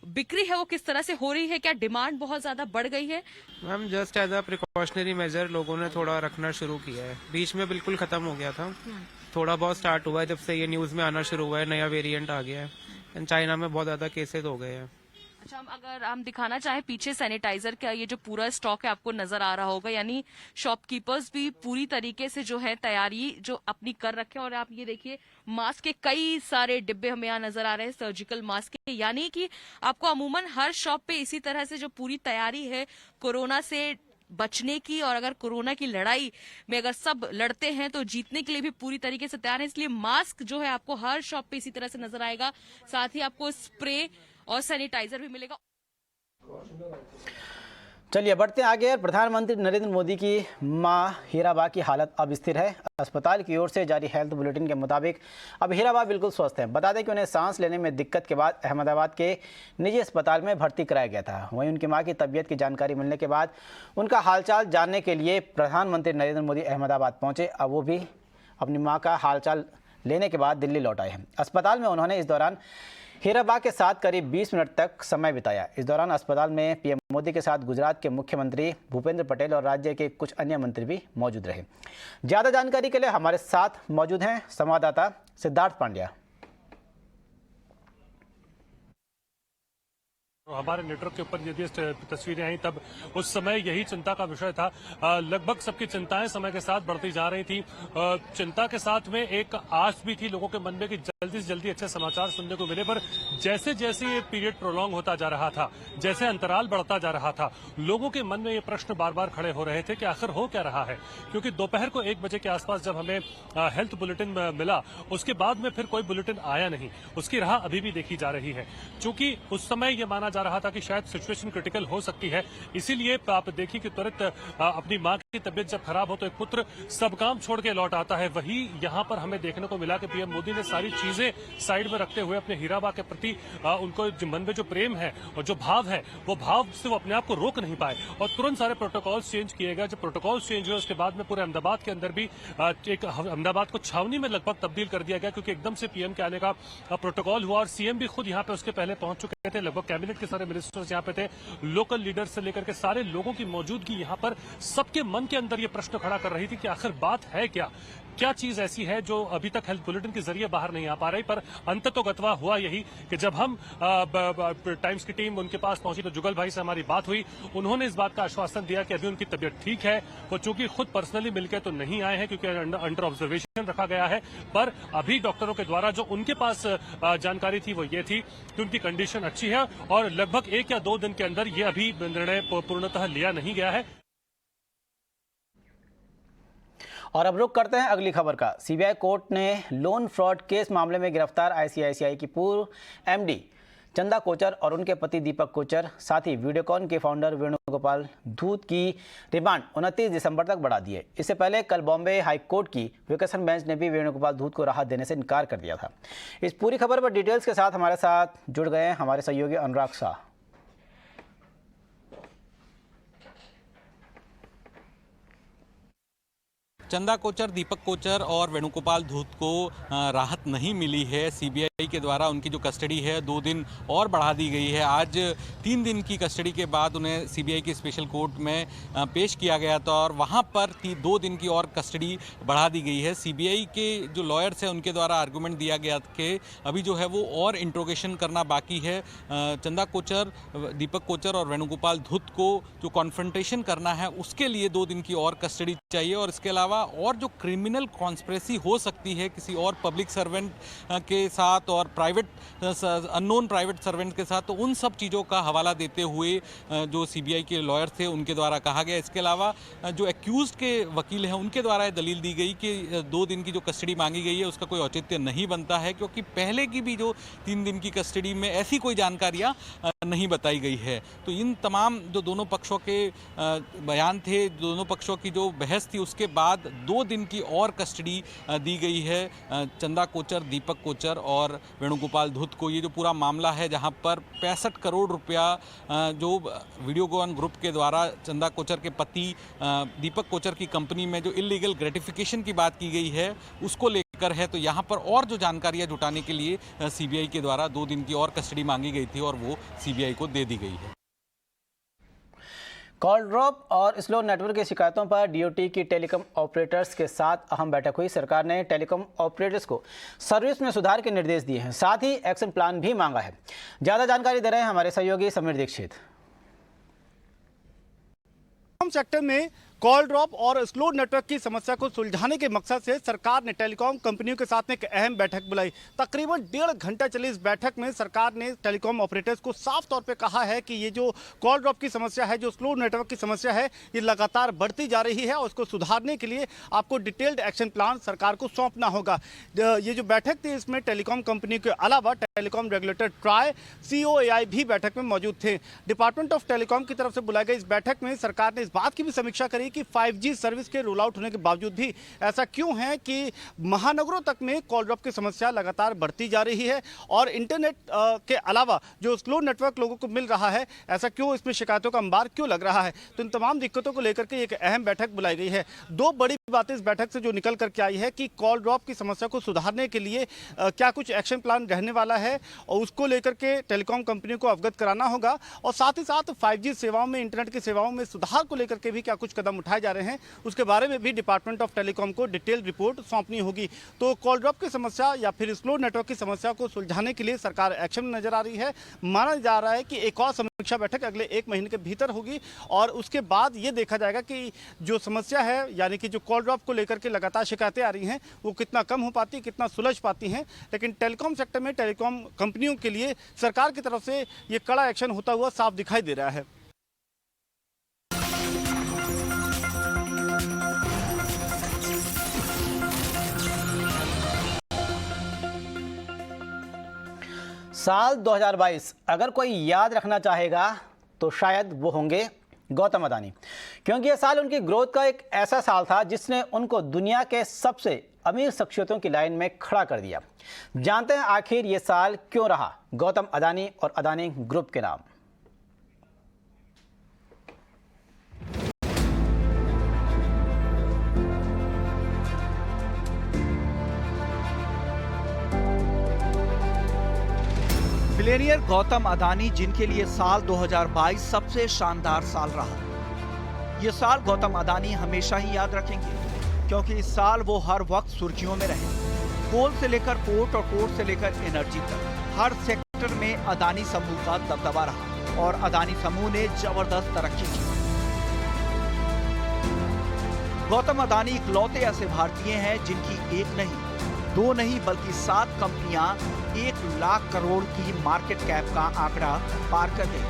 बिक्री है वो किस तरह से हो रही है, क्या डिमांड बहुत ज्यादा बढ़ गई है। Ma'am just as a precautionary measure लोगों ने थोड़ा रखना शुरू किया है, बीच में बिल्कुल खत्म हो गया था, थोड़ा बहुत स्टार्ट हुआ है जब से ये न्यूज में आना शुरू हुआ है, नया वेरिएंट आ गया है एंड चाइना में बहुत ज्यादा केसेस हो गए हैं। अच्छा, अगर हम दिखाना चाहें पीछे सैनिटाइजर का ये जो पूरा स्टॉक है आपको नजर आ रहा होगा, यानी शॉपकीपर्स भी पूरी तरीके से जो है तैयारी जो अपनी कर रखे हैं। और आप ये देखिए मास्क के कई सारे डिब्बे हमें यहाँ नजर आ रहे हैं, सर्जिकल मास्क के, यानी कि आपको अमूमन हर शॉप पे इसी तरह से जो पूरी तैयारी है कोरोना से बचने की, और अगर कोरोना की लड़ाई में अगर सब लड़ते हैं तो जीतने के लिए भी पूरी तरीके से तैयार है। इसलिए मास्क जो है आपको हर शॉप पे इसी तरह से नजर आएगा, साथ ही आपको स्प्रे और सैनिटाइजर भी मिलेगा। चलिए बढ़ते हैं आगे। प्रधानमंत्री नरेंद्र मोदी की मां हीराबा की हालत अब स्थिर है। अस्पताल की ओर से जारी हेल्थ बुलेटिन के मुताबिक अब हीराबा बिल्कुल स्वस्थ हैं। बता दें कि उन्हें सांस लेने में दिक्कत के बाद अहमदाबाद के निजी अस्पताल में भर्ती कराया गया था। वहीं उनकी मां की तबीयत की जानकारी मिलने के बाद उनका हालचाल जानने के लिए प्रधानमंत्री नरेंद्र मोदी अहमदाबाद पहुंचे। अब वो भी अपनी मां का हालचाल लेने के बाद दिल्ली लौट आए हैं। अस्पताल में उन्होंने इस दौरान हीराबा के साथ करीब 20 मिनट तक समय बिताया। इस दौरान अस्पताल में पीएम मोदी के साथ गुजरात के मुख्यमंत्री भूपेंद्र पटेल और राज्य के कुछ अन्य मंत्री भी मौजूद रहे। ज़्यादा जानकारी के लिए हमारे साथ मौजूद हैं संवाददाता सिद्धार्थ पांड्या। हमारे नेटवर्क के ऊपर यदि तस्वीरें आई तब उस समय यही चिंता का विषय था। लगभग सबकी चिंताएं समय के साथ बढ़ती जा रही थी। चिंता के साथ में एक आस भी थी लोगों के मन में कि जल्दी से जल्दी अच्छे समाचार सुनने को मिले, पर जैसे जैसे ये पीरियड प्रोलॉन्ग होता जा रहा था, जैसे अंतराल बढ़ता जा रहा था, लोगों के मन में ये प्रश्न बार बार खड़े हो रहे थे कि आखिर हो क्या रहा है। क्योंकि दोपहर को 1 बजे के आसपास जब हमें हेल्थ बुलेटिन मिला, उसके बाद में फिर कोई बुलेटिन आया नहीं, उसकी राह अभी भी देखी जा रही है। चूंकि उस समय ये माना जा रहा था कि शायद सिचुएशन क्रिटिकल हो सकती है, इसीलिए आप देखिए कि तुरंत अपनी मां की तबीयत जब खराब हो तो एक पुत्र सब काम छोड़ के लौट आता है। वही यहां पर हमें देखने को मिला कि पीएम मोदी ने सारी चीजें साइड में रखते हुए अपने हीराबा के प्रति उनको जो मन में जो प्रेम है और जो भाव है, वो भाव से वो अपने आप को रोक नहीं पाए और तुरंत सारे प्रोटोकॉल्स चेंज किए गए। जब प्रोटोकॉल्स चेंज हुए उसके बाद में पूरे अहमदाबाद के अंदर भी एक अहमदाबाद को छावनी में लगभग तब्दील कर दिया गया, क्योंकि एकदम से पीएम के आने का प्रोटोकॉल हुआ और सीएम भी खुद यहाँ पे उसके पहले पहुंच चुके थे। लगभग कैबिनेट के सारे मिनिस्टर्स यहाँ पे थे, लोकल लीडर्स से लेकर के सारे लोगों की मौजूदगी यहाँ पर सबके मन के अंदर ये प्रश्न खड़ा कर रही थी कि आखिर बात है क्या चीज ऐसी है जो अभी तक हेल्थ बुलेटिन के जरिए बाहर नहीं आ पा रही। पर अंततोगत्वा हुआ यही कि जब हम टाइम्स की टीम उनके पास पहुंची तो जुगल भाई से हमारी बात हुई। उन्होंने इस बात का आश्वासन दिया कि अभी उनकी तबीयत ठीक है, वो चूंकि खुद पर्सनली मिलकर तो नहीं आए हैं क्योंकि अंडर ऑब्जर्वेशन रखा गया है, पर अभी डॉक्टरों के द्वारा जो उनके पास जानकारी थी वो ये थी कि उनकी कंडीशन अच्छी है और लगभग 1 या 2 दिन के अंदर ये अभी निर्णय पूर्णतः लिया नहीं गया है। और अब रुख करते हैं अगली खबर का। सीबीआई कोर्ट ने लोन फ्रॉड केस मामले में गिरफ्तार आईसीआईसीआई की पूर्व एमडी चंदा कोचर और उनके पति दीपक कोचर, साथ ही वीडियोकॉन के फाउंडर वेणुगोपाल धूत की रिमांड 29 दिसंबर तक बढ़ा दी है। इससे पहले कल बॉम्बे हाई कोर्ट की वेकेशन बेंच ने भी वेणुगोपाल धूत को राहत देने से इनकार कर दिया था। इस पूरी खबर पर डिटेल्स के साथ हमारे साथ जुड़ गए हैं हमारे सहयोगी अनुराग शाह। चंदा कोचर, दीपक कोचर और वेणुगोपाल धूत को राहत नहीं मिली है। सीबीआई के द्वारा उनकी जो कस्टडी है 2 दिन और बढ़ा दी गई है। आज 3 दिन की कस्टडी के बाद उन्हें सीबीआई की स्पेशल कोर्ट में पेश किया गया था और वहां पर 2 दिन की और कस्टडी बढ़ा दी गई है। सीबीआई के जो लॉयर्स हैं उनके द्वारा आर्गूमेंट दिया गया कि अभी जो है वो और इंट्रोगेशन करना बाकी है। चंदा कोचर, दीपक कोचर और वेणुगोपाल धूत को जो कॉन्फ्रंटेशन करना है उसके लिए 2 दिन की और कस्टडी चाहिए और इसके अलावा अलावा और जो क्रिमिनल कॉन्स्पिरेसी हो सकती है किसी और पब्लिक सर्वेंट के साथ और अननोन प्राइवेट सर्वेंट के साथ, तो उन सब चीज़ों का हवाला देते हुए जो सीबीआई के लॉयर थे उनके द्वारा कहा गया। इसके अलावा जो एक्यूज्ड के वकील हैं उनके द्वारा दलील दी गई कि 2 दिन की जो कस्टडी मांगी गई है उसका कोई औचित्य नहीं बनता है, क्योंकि पहले की भी जो 3 दिन की कस्टडी में ऐसी कोई जानकारियाँ नहीं बताई गई है। तो इन तमाम जो दोनों पक्षों के बयान थे, दोनों पक्षों की जो बहस थी, उसके बाद 2 दिन की और कस्टडी दी गई है चंदा कोचर, दीपक कोचर और वेणुगोपाल धूत को। ये जो पूरा मामला है जहां पर 65 करोड़ रुपया जो वीडियोकॉन ग्रुप के द्वारा चंदा कोचर के पति दीपक कोचर की कंपनी में जो इलीगल ग्रेटिफिकेशन की बात की गई है उसको लेकर है। तो यहाँ पर और जो जानकारियाँ जुटाने के लिए सीबीआई के द्वारा 2 दिन की और कस्टडी मांगी गई थी और वो सीबीआई को दे दी गई है। कॉल ड्रॉप और स्लो नेटवर्क की शिकायतों पर डीओटी की टेलीकॉम ऑपरेटर्स के साथ अहम बैठक हुई। सरकार ने टेलीकॉम ऑपरेटर्स को सर्विस में सुधार के निर्देश दिए हैं, साथ ही एक्शन प्लान भी मांगा है। ज़्यादा जानकारी दे रहे हैं हमारे सहयोगी समीर दीक्षित। सेक्टर में कॉल ड्रॉप और स्लो नेटवर्क की समस्या को सुलझाने के मकसद से सरकार ने टेलीकॉम कंपनियों के साथ में एक अहम बैठक बुलाई। तकरीबन 1.5 घंटा चली इस बैठक में सरकार ने टेलीकॉम ऑपरेटर्स को साफ तौर पे कहा है कि ये जो कॉल ड्रॉप की समस्या है, जो स्लो नेटवर्क की समस्या है, ये लगातार बढ़ती जा रही है और उसको सुधारने के लिए आपको डिटेल्ड एक्शन प्लान सरकार को सौंपना होगा। ये जो बैठक थी इसमें टेलीकॉम कंपनी के अलावा टेलीकॉम रेगुलेटर ट्राई, COAI भी बैठक में मौजूद थे। डिपार्टमेंट ऑफ टेलीकॉम की तरफ से बुलाई गई इस बैठक में सरकार ने इस बात की भी समीक्षा करी कि 5G सर्विस के रोल आउट होने के बावजूद भी ऐसा क्यों है कि महानगरों तक में कॉल ड्रॉप की समस्या लगातार बढ़ती जा रही है और इंटरनेट के अलावा जो स्लो नेटवर्क लोगों को मिल रहा है, ऐसा क्यों, इसमें शिकायतों का अंबार क्यों लग रहा है। तो इन तमाम दिक्कतों को लेकर के एक अहम बैठक बुलाई गई है। 2 बड़ी बातें इस बैठक से जो निकल करके आई है कि कॉल ड्रॉप की समस्या को सुधारने के लिए क्या कुछ एक्शन प्लान रहने वाला है और उसको लेकर के टेलीकॉम कंपनियों को अवगत कराना होगा, और साथ ही साथ 5G सेवाओं में, इंटरनेट की सेवाओं में सुधार को लेकर के भी क्या कुछ कदम उठाए जा रहे हैं, उसके बारे में भी डिपार्टमेंट ऑफ टेलीकॉम को डिटेल रिपोर्ट सौंपनी होगी। तो कॉल ड्रॉप की समस्या या फिर स्लो नेटवर्क की समस्या को सुलझाने के लिए सरकार एक्शन में नजर आ रही है। माना जा रहा है कि एक और समीक्षा बैठक अगले 1 महीने के भीतर होगी और उसके बाद ये देखा जाएगा कि जो समस्या है, यानी कि जो कॉल ड्रॉप को लेकर के लगातार शिकायतें आ रही हैं, वो कितना कम हो पाती, कितना सुलझ पाती हैं। लेकिन टेलीकॉम सेक्टर में टेलीकॉम कंपनियों के लिए सरकार की तरफ से ये कड़ा एक्शन होता हुआ साफ दिखाई दे रहा है। साल 2022 अगर कोई याद रखना चाहेगा तो शायद वो होंगे गौतम अदानी, क्योंकि यह साल उनकी ग्रोथ का एक ऐसा साल था जिसने उनको दुनिया के सबसे अमीर शख्सियतों की लाइन में खड़ा कर दिया। जानते हैं आखिर ये साल क्यों रहा गौतम अदानी और अदानी ग्रुप के नाम। बिलियनियर गौतम अदानी, जिनके लिए साल 2022 सबसे शानदार साल रहा। ये साल गौतम अदानी हमेशा ही याद रखेंगे, क्योंकि इस साल वो हर वक्त सुर्खियों में रहे। कोल से लेकर पोर्ट और पोर्ट से लेकर एनर्जी तक हर सेक्टर में अदानी समूह का दबदबा रहा और अदानी समूह ने जबरदस्त तरक्की की। गौतम अदानी इकलौते ऐसे भारतीय हैं जिनकी 1 नहीं, 2 नहीं बल्कि 7 कंपनियां 1 लाख करोड़ की मार्केट कैप का आंकड़ा पार कर गई।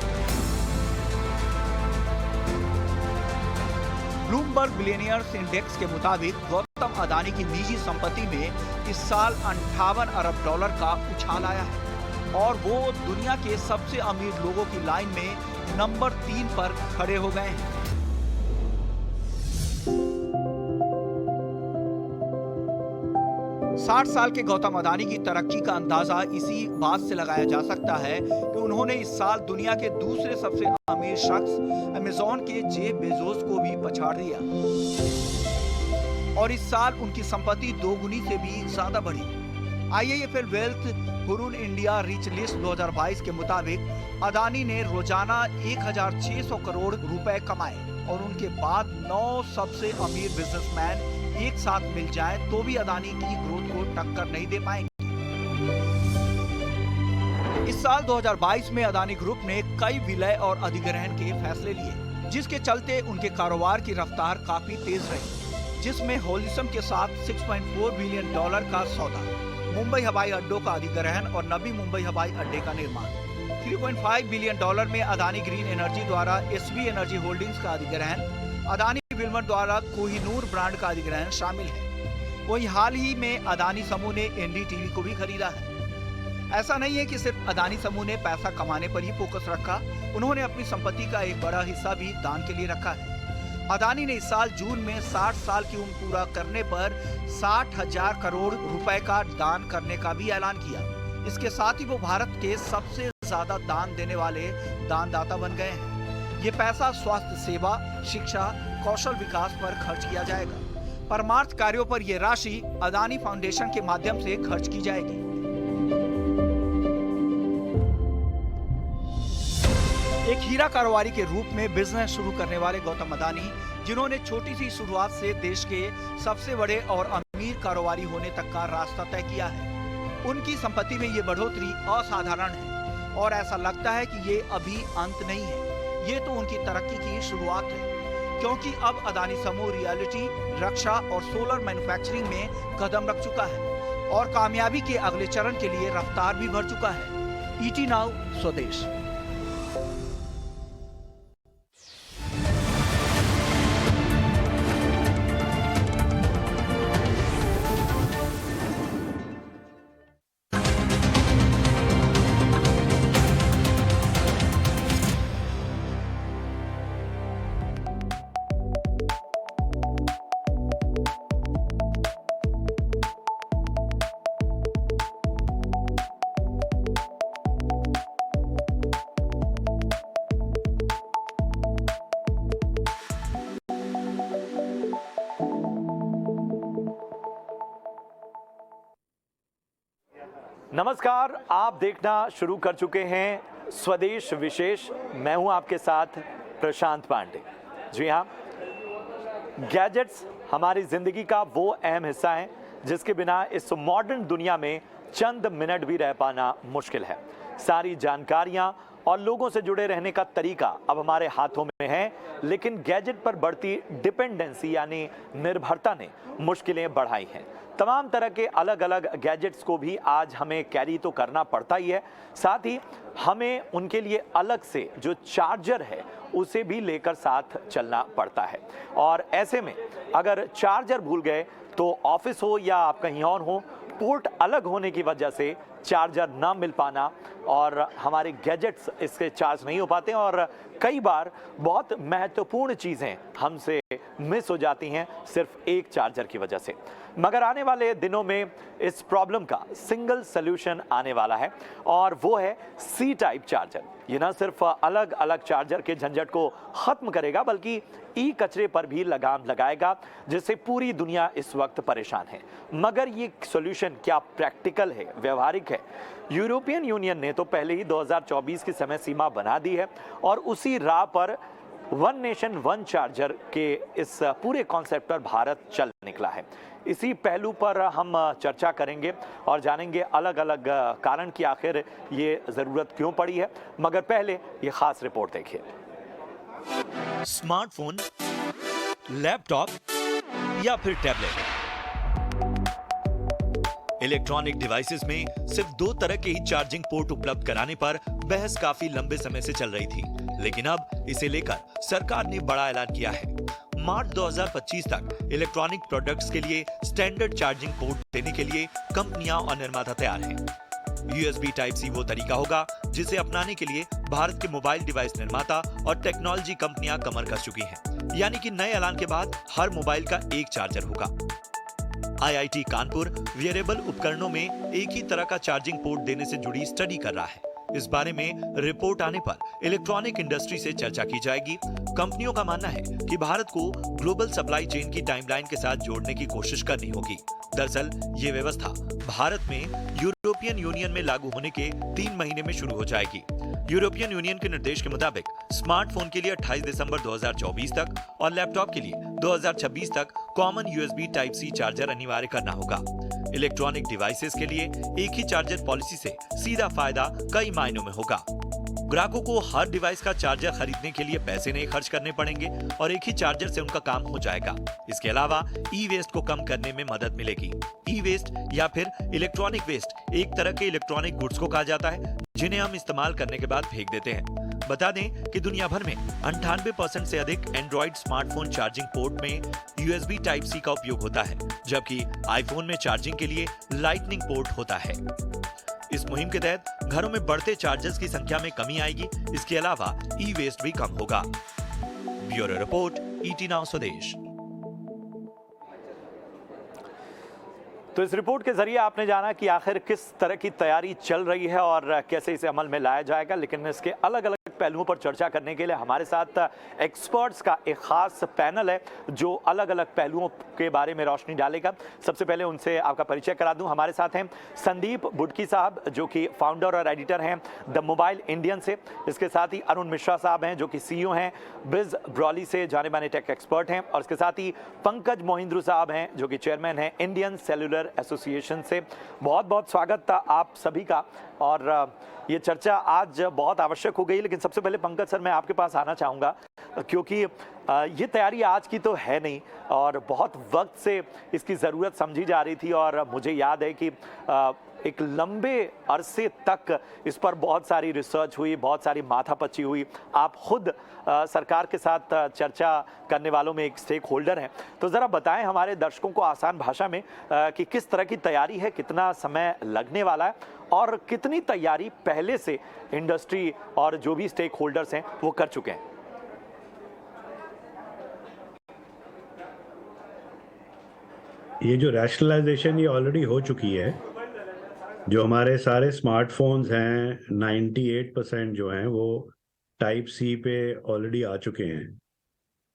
ब्लूमबर्ग बिलियनियर्स इंडेक्स के मुताबिक गौतम अदानी की निजी संपत्ति में इस साल $58 अरब का उछाल आया है और वो दुनिया के सबसे अमीर लोगों की लाइन में नंबर 3 पर खड़े हो गए हैं। साठ साल के गौतम अदानी की तरक्की का अंदाजा इसी बात से लगाया जा सकता है कि उन्होंने इस साल दुनिया के दूसरे सबसे अमीर शख्स अमेज़न के जेफ बेजोस को भी पछाड़ दिया और इस साल उनकी संपत्ति 2 गुनी से भी ज्यादा बढ़ी। IIFL wealth Hurun India rich list 2022 के मुताबिक अदानी ने रोजाना 1600 करोड़ रुपए कमाए और उनके बाद 9 सबसे अमीर बिजनेसमैन एक साथ मिल जाए तो भी अदानी की ग्रोथ को टक्कर नहीं दे पाएंगे। इस साल 2022 में अदानी ग्रुप ने कई विलय और अधिग्रहण के फैसले लिए, जिसके चलते उनके कारोबार की रफ्तार काफी तेज रही। जिसमें होलिसम के साथ $6.4 बिलियन का सौदा, मुंबई हवाई अड्डों का अधिग्रहण और नवी मुंबई हवाई अड्डे का निर्माण। $3.5 बिलियन में अदानी ग्रीन एनर्जी द्वारा एसबी एनर्जी होल्डिंग्स का अधिग्रहण, अदानी विल्मर द्वारा कोहिनूर ब्रांड का अधिग्रहण शामिल है। वहीं हाल ही में अदानी समूह ने एनडीटीवी को भी खरीदा है। ऐसा नहीं है कि सिर्फ अदानी समूह ने पैसा कमाने पर ही फोकस रखा, उन्होंने अपनी संपत्ति का एक बड़ा हिस्सा भी दान के लिए रखा है। अदानी ने इस साल जून में 60 साल की उम्र पूरा करने पर 60,000 करोड़ रुपए का दान करने का भी ऐलान किया। इसके साथ ही वो भारत के सबसे ज्यादा दान देने वाले दानदाता बन गए हैं। ये पैसा स्वास्थ्य सेवा, शिक्षा, कौशल विकास पर खर्च किया जाएगा। परमार्थ कार्यों पर यह राशि अदानी फाउंडेशन के माध्यम से खर्च की जाएगी। एक हीरा कारोबारी के रूप में बिजनेस शुरू करने वाले गौतम अदानी, जिन्होंने छोटी सी शुरुआत से देश के सबसे बड़े और अमीर कारोबारी होने तक का रास्ता तय किया है, उनकी संपत्ति में ये बढ़ोतरी असाधारण है और ऐसा लगता है कि ये अभी अंत नहीं है, ये तो उनकी तरक्की की शुरुआत है। क्योंकि अब अदानी समूह रियलिटी, रक्षा और सोलर मैन्युफैक्चरिंग में कदम रख चुका है और कामयाबी के अगले चरण के लिए रफ्तार भी भर चुका है। ईटी नाउ स्वदेश। नमस्कार, आप देखना शुरू कर चुके हैं स्वदेश विशेष। मैं हूं आपके साथ प्रशांत पांडे। जी हाँ, गैजेट्स हमारी जिंदगी का वो अहम हिस्सा है जिसके बिना इस मॉडर्न दुनिया में चंद मिनट भी रह पाना मुश्किल है। सारी जानकारियां और लोगों से जुड़े रहने का तरीका अब हमारे हाथों में है, लेकिन गैजेट पर बढ़ती डिपेंडेंसी यानी निर्भरता ने मुश्किलें बढ़ाई हैं। तमाम तरह के अलग अलग गैजेट्स को भी आज हमें कैरी तो करना पड़ता ही है, साथ ही हमें उनके लिए अलग से जो चार्जर है उसे भी लेकर साथ चलना पड़ता है। और ऐसे में अगर चार्जर भूल गए तो ऑफिस हो या आप कहीं और हो, पोर्ट अलग होने की वजह से चार्जर ना मिल पाना और हमारे गैजेट्स इससे चार्ज नहीं हो पाते और कई बार बहुत महत्वपूर्ण चीज़ें हमसे मिस हो जाती हैं सिर्फ एक चार्जर की वजह से। मगर आने वाले दिनों में इस प्रॉब्लम का सिंगल सल्यूशन आने वाला है और वो है सी टाइप चार्जर। ये ना सिर्फ अलग अलग चार्जर के झंझट को खत्म करेगा बल्कि ई कचरे पर भी लगाम लगाएगा, जिससे पूरी दुनिया इस वक्त परेशान है। मगर ये सॉल्यूशन क्या प्रैक्टिकल है, व्यवहारिक है? यूरोपियन यूनियन ने तो पहले ही 2024 की समय सीमा बना दी है और उसी राह पर वन नेशन वन चार्जर के इस पूरे कॉन्सेप्ट पर भारत चल निकला है। इसी पहलू पर हम चर्चा करेंगे और जानेंगे अलग अलग कारण कि आखिर ये ज़रूरत क्यों पड़ी है। मगर पहले ये खास रिपोर्ट देखिए। स्मार्टफोन, लैपटॉप या फिर टैबलेट, इलेक्ट्रॉनिक डिवाइसेस में सिर्फ दो तरह के ही चार्जिंग पोर्ट उपलब्ध कराने पर बहस काफी लंबे समय से चल रही थी, लेकिन अब इसे लेकर सरकार ने बड़ा ऐलान किया है। मार्च 2025 तक इलेक्ट्रॉनिक प्रोडक्ट्स के लिए स्टैंडर्ड चार्जिंग पोर्ट देने के लिए कंपनियां और निर्माता तैयार हैं। USB Type-C वो तरीका होगा जिसे अपनाने के लिए भारत के मोबाइल डिवाइस निर्माता और टेक्नोलॉजी कंपनियां कमर कस चुकी हैं। यानी कि नए ऐलान के बाद हर मोबाइल का एक चार्जर होगा। IIT कानपुर वियरेबल उपकरणों में एक ही तरह का चार्जिंग पोर्ट देने से जुड़ी स्टडी कर रहा है। इस बारे में रिपोर्ट आने पर इलेक्ट्रॉनिक इंडस्ट्री से चर्चा की जाएगी। कंपनियों का मानना है कि भारत को ग्लोबल सप्लाई चेन की टाइमलाइन के साथ जोड़ने की कोशिश करनी होगी। दरअसल ये व्यवस्था भारत में यूरोपियन यूनियन में लागू होने के 3 महीने में शुरू हो जाएगी। यूरोपियन यूनियन के निर्देश के मुताबिक स्मार्टफोन के लिए 28 दिसंबर 2024 तक और लैपटॉप के लिए 2026 तक कॉमन USB Type-C चार्जर अनिवार्य करना होगा। इलेक्ट्रॉनिक डिवाइसेस के लिए एक ही चार्जर पॉलिसी से सीधा फायदा कई मायनों में होगा। ग्राहकों को हर डिवाइस का चार्जर खरीदने के लिए पैसे नहीं खर्च करने पड़ेंगे और एक ही चार्जर से उनका काम हो जाएगा। इसके अलावा ई वेस्ट को कम करने में मदद मिलेगी। ई वेस्ट या फिर इलेक्ट्रॉनिक वेस्ट एक तरह के इलेक्ट्रॉनिक गुड्स को कहा जाता है जिन्हें हम इस्तेमाल करने के बाद फेंक देते हैं। बता दें कि दुनिया भर में 98% से अधिक एंड्रॉइड स्मार्टफोन चार्जिंग पोर्ट में USB Type-C का उपयोग होता है, जबकि आईफोन में चार्जिंग के लिए लाइटनिंग पोर्ट होता है। इस मुहिम के तहत घरों में बढ़ते चार्जर्स की संख्या में कमी आएगी। इसके अलावा ई वेस्ट भी कम होगा। ब्यूरो रिपोर्ट, ET Now स्वदेश। तो इस रिपोर्ट के जरिए आपने जाना कि आखिर किस तरह की तैयारी चल रही है और कैसे इसे अमल में लाया जाएगा, लेकिन इसके अलग अलग पहलुओं पर चर्चा करने के लिए हमारे साथ एक्सपर्ट्स का एक खास पैनल है जो अलग अलग पहलुओं के बारे में रोशनी डालेगा। सबसे पहले उनसे आपका परिचय करा दूं। हमारे साथ हैं संदीप बुडकी साहब जो कि फाउंडर और एडिटर हैं द मोबाइल इंडियन से। इसके साथ ही अरुण मिश्रा साहब हैं जो कि CEO हैं बिज ब्रॉली से, जाने माने टेक एक्सपर्ट हैं। और इसके साथ ही पंकज मोहिंद्रू साहब हैं जो कि चेयरमैन हैं इंडियन सेलुलर एसोसिएशन से। बहुत बहुत स्वागत आप सभी का। और ये चर्चा आज बहुत आवश्यक हो गई, लेकिन सबसे पहले पंकज सर मैं आपके पास आना चाहूँगा क्योंकि ये तैयारी आज की तो है नहीं और बहुत वक्त से इसकी ज़रूरत समझी जा रही थी। और मुझे याद है कि एक लंबे अरसे तक इस पर बहुत सारी रिसर्च हुई, बहुत सारी माथापच्ची हुई। आप खुद सरकार के साथ चर्चा करने वालों में एक स्टेक होल्डर हैं, तो ज़रा बताएं हमारे दर्शकों को आसान भाषा में कि किस तरह की तैयारी है, कितना समय लगने वाला है और कितनी तैयारी पहले से इंडस्ट्री और जो भी स्टेक होल्डर्स हैं वो कर चुके हैं। ये जो रैशनलाइजेशन ये ऑलरेडी हो चुकी है। जो हमारे सारे स्मार्टफोन्स हैं 98% जो हैं वो Type-C पे ऑलरेडी आ चुके हैं,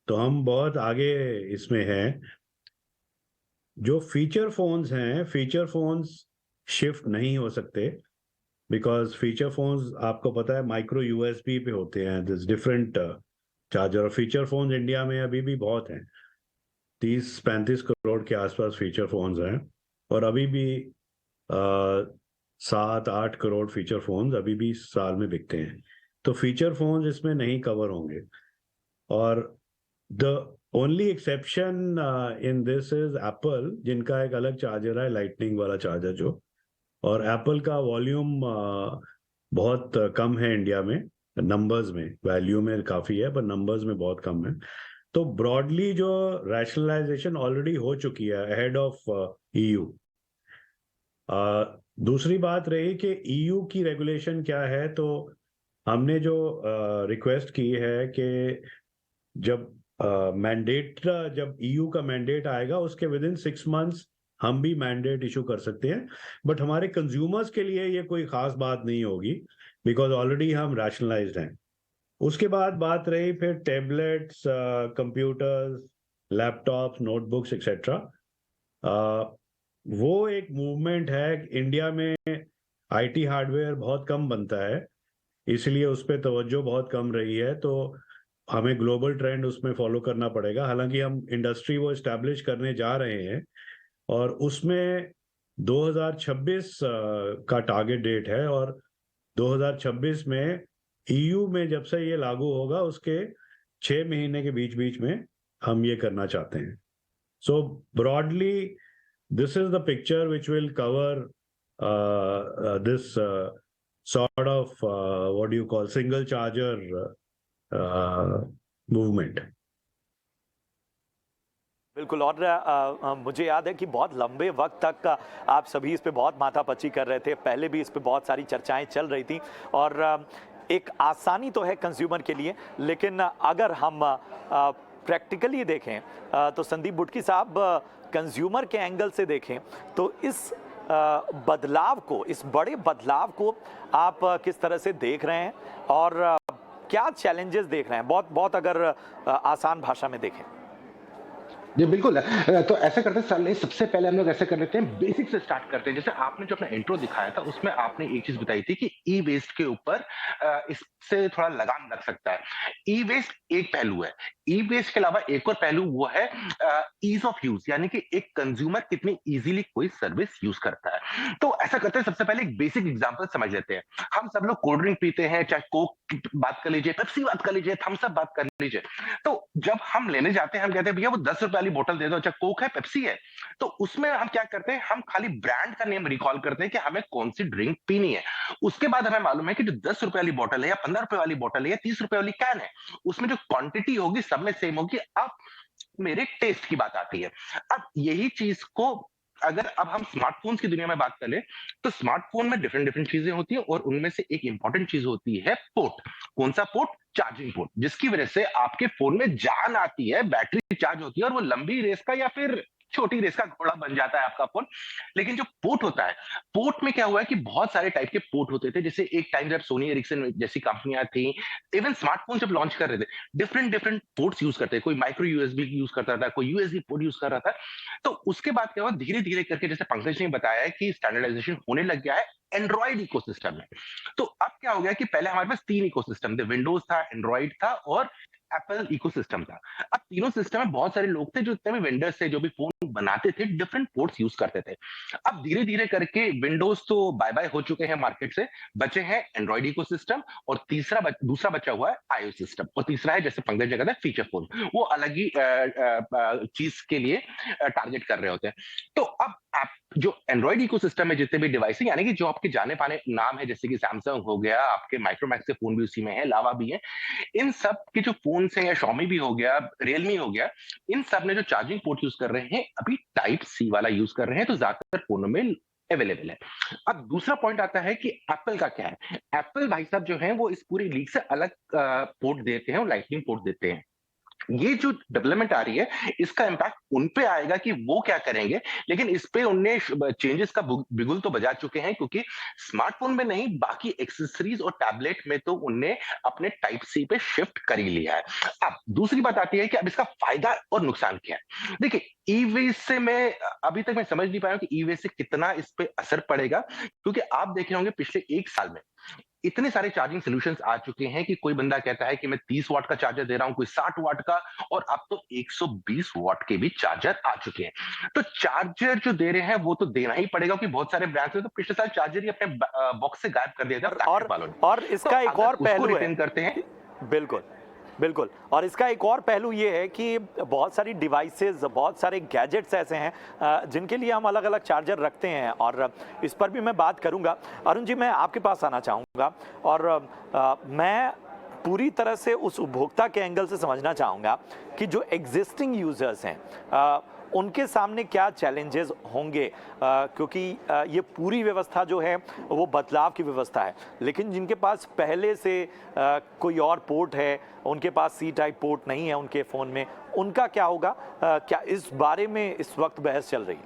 तो हम बहुत आगे इसमें हैं। जो फीचर फोन्स हैं, फीचर फोन्स शिफ्ट नहीं हो सकते बिकॉज फीचर फोन्स आपको पता है माइक्रो USB पे होते हैं। This different charger. और फीचर फोन्स इंडिया में अभी भी बहुत हैं, 30-35 करोड़ के आसपास फीचर फोन्स हैं और अभी भी 7-8 करोड़ फीचर फोन्स अभी भी साल में बिकते हैं। तो फीचर फोन्स इसमें नहीं कवर होंगे। और the only exception in this is Apple, जिनका एक अलग चार्जर है, लाइटनिंग वाला चार्जर जो। और एप्पल का वॉल्यूम बहुत कम है इंडिया में, नंबर्स में, वैल्यू में काफ़ी है पर नंबर्स में बहुत कम है। तो ब्रॉडली जो रैशनलाइजेशन ऑलरेडी हो चुकी है अहेड ऑफ EU। दूसरी बात रही कि EU की रेगुलेशन क्या है, तो हमने जो रिक्वेस्ट की है कि जब मैंडेट जब EU का मैंडेट आएगा उसके विद इन 6 मंथ्स हम भी मैंडेट इशू कर सकते हैं। बट हमारे कंज्यूमर्स के लिए ये कोई खास बात नहीं होगी बिकॉज ऑलरेडी हम रैशनलाइज्ड हैं। उसके बाद बात रही फिर tablets, computers, laptops, notebooks etcetera. वो एक मूवमेंट है। इंडिया में IT हार्डवेयर बहुत कम बनता है, इसलिए उस पर तवज्जो बहुत कम रही है। तो हमें ग्लोबल ट्रेंड उसमें फॉलो करना पड़ेगा। हालांकि हम इंडस्ट्री वो इस्टेब्लिश करने जा रहे हैं और उसमें 2026 का टारगेट डेट है और 2026 में EU में जब से ये लागू होगा उसके 6 महीने के बीच बीच में हम ये करना चाहते हैं। So broadly this is the picture which will cover this sort of what do you call single charger movement। बिल्कुल। और मुझे याद है कि बहुत लंबे वक्त तक आप सभी इस पे बहुत माथापच्ची कर रहे थे, पहले भी इस पे बहुत सारी चर्चाएं चल रही थी। और एक आसानी तो है कंज्यूमर के लिए, लेकिन अगर हम प्रैक्टिकली देखें तो संदीप बुडकी साहब कंज्यूमर के एंगल से देखें तो इस बदलाव को, इस बड़े बदलाव को आप किस तरह से देख रहे हैं और क्या चैलेंजेस देख रहे हैं, बहुत अगर आसान भाषा में देखें। जी बिल्कुल। तो ऐसे करते हैं, सबसे पहले हम लोग ऐसे कर लेते हैं, बेसिक से स्टार्ट करते हैं। जैसे आपने जो अपना इंट्रो दिखाया था उसमें आपने एक चीज बताई थी कि ई वेस्ट के ऊपर इससे थोड़ा लगाम लग सकता है। ई वेस्ट एक पहलू है, ई वेस्ट के अलावा एक और पहलू वो है ईज ऑफ यूज, यानी कि एक कंज्यूमर कितनी इजीली कोई सर्विस यूज करता है। तो ऐसा करते हैं, सबसे पहले एक बेसिक एग्जांपल समझ लेते हैं। हम सब लोग कोल्ड ड्रिंक पीते हैं, चाहे कोक की बात कर लीजिए, पेप्सी बात कर लीजिए, थम्स अप बात कर लीजिए। तो जब हम लेने जाते हैं, हम कहते हैं भैया वो 10 रुपए वाली बोतल दे दो, चाहे कोक है पेप्सी है। तो उसमें हम क्या करते हैं, हम खाली ब्रांड का नेम रिकॉल करते हैं कि हमें कौन सी ड्रिंक पीनी है। उसके बाद हमें मालूम है कि जो 10 रुपए वाली बोतल है या 15 रुपए वाली बोतल है या 30 रुपए वाली कैन है, उसमें जो क्वांटिटी होगी सब में सेम होगी। अब मेरे टेस्ट की बात आती है। अब यही चीज को अगर अब हम स्मार्टफोन्स की दुनिया में बात करें, तो स्मार्टफोन में डिफरेंट डिफरेंट चीजें होती है और उनमें से एक इंपॉर्टेंट चीज होती है पोर्ट। कौन सा पोर्ट? चार्जिंग पोर्ट, जिसकी वजह से आपके फोन में जान आती है, बैटरी चार्ज होती है और वो लंबी रेस का या फिर छोटी रेस का घोड़ा बन जाता है आपका फोन। लेकिन जो पोर्ट होता है, पोर्ट में क्या हुआ है कि बहुत सारे टाइप के पोर्ट होते थे। जैसे एक टाइम जब सोनी एरिक्सन जैसी कंपनियां थी, इवन स्मार्टफोन जब लॉन्च कर रहे थे, डिफरेंट डिफरेंट पोर्ट्स यूज करते थे। कोई माइक्रो यूएसबी यूज करता था, कोई यूएसबी पोर्ट यूज कर रहा था। तो उसके बाद क्या हुआ, धीरे धीरे करके, जैसे पंकज ने बताया है कि स्टैंडर्डाइजेशन होने लग गया है एंड्रॉइड इकोसिस्टम में। तो अब क्या हो गया कि पहले हमारे पास 3 इकोसिस्टम थे, विंडोज था, एंड्रॉइड था और एप्पल इकोसिस्टम था। अब तीनों सिस्टम में बहुत सारे लोग थे, जो जितने भी वेंडर्स थे, जो भी फोन बनाते थे, डिफरेंट पोर्ट्स यूज करते थे। अब धीरे धीरे करके विंडोज तो बाय बाय हो चुके हैं मार्केट से, बचे हैं एंड्रॉइड इकोसिस्टम और दूसरा बचा हुआ है आईओएस सिस्टम और तीसरा है, जैसे पंकज ने कहा था, फीचर फोन। वो अलग ही चीज के लिए टारगेट कर रहे होते हैं। तो अब आप जो एंड्रॉइड इकोसिस्टम में जितने भी डिवाइस है, यानी कि जो आपके जाने पाने नाम है, जैसे कि सैमसंग हो गया, आपके माइक्रोमैक्स के फोन भी उसी में है, लावा भी है, इन सब के जो फोन है, या शॉमी भी हो गया, रियलमी हो गया, इन सब ने जो चार्जिंग पोर्ट यूज कर रहे हैं अभी टाइप सी वाला यूज कर रहे हैं, तो ज्यादातर फोनों में अवेलेबल है। अब दूसरा पॉइंट आता है कि एप्पल का क्या है। एप्पल भाई साहब जो है वो इस पूरी लीग से अलग पोर्ट देते हैं और लाइटनिंग पोर्ट देते हैं। ये जो डेवलपमेंट आ रही है, इसका इंपैक्ट उन पे आएगा कि वो क्या करेंगे, लेकिन इस पे उनने चेंजेस का बिगुल तो बजा चुके हैं, क्योंकि स्मार्टफोन में नहीं, बाकी एक्सेसरीज और टैबलेट में तो उनने अपने टाइप सी पे शिफ्ट कर ही लिया है। अब दूसरी बात आती है कि अब इसका फायदा और नुकसान क्या है। देखिए, ई-वेस्ट से मैं अभी तक समझ नहीं पाया कि ई-वेस्ट से कितना इस पे असर पड़ेगा, क्योंकि आप देखे होंगे पिछले 1 साल में इतने सारे चार्जिंग सॉल्यूशंस आ चुके हैं कि कोई बंदा कहता है कि मैं 30 वाट का चार्जर दे रहा हूं, कोई 60 वाट का, और अब तो 120 वाट के भी चार्जर आ चुके हैं। तो चार्जर जो दे रहे हैं वो तो देना ही पड़ेगा, क्योंकि बहुत सारे ब्रांड्स ने तो पिछले साल चार्जर ही अपने बॉक्स से गायब कर दिया था। और इसका एक और पहलू है, करते हैं, बिल्कुल बिल्कुल, और इसका एक और पहलू ये है कि बहुत सारी डिवाइसेस, बहुत सारे गैजेट्स ऐसे हैं जिनके लिए हम अलग अलग चार्जर रखते हैं, और इस पर भी मैं बात करूंगा। अरुण जी, मैं आपके पास आना चाहूँगा और मैं पूरी तरह से उस उपभोक्ता के एंगल से समझना चाहूँगा कि जो एग्जिस्टिंग यूजर्स हैं उनके सामने क्या चैलेंजेस होंगे, क्योंकि ये पूरी व्यवस्था जो है वो बदलाव की व्यवस्था है, लेकिन जिनके पास पहले से कोई और पोर्ट है, उनके पास सी टाइप पोर्ट नहीं है उनके फ़ोन में, उनका क्या होगा? क्या इस बारे में इस वक्त बहस चल रही है?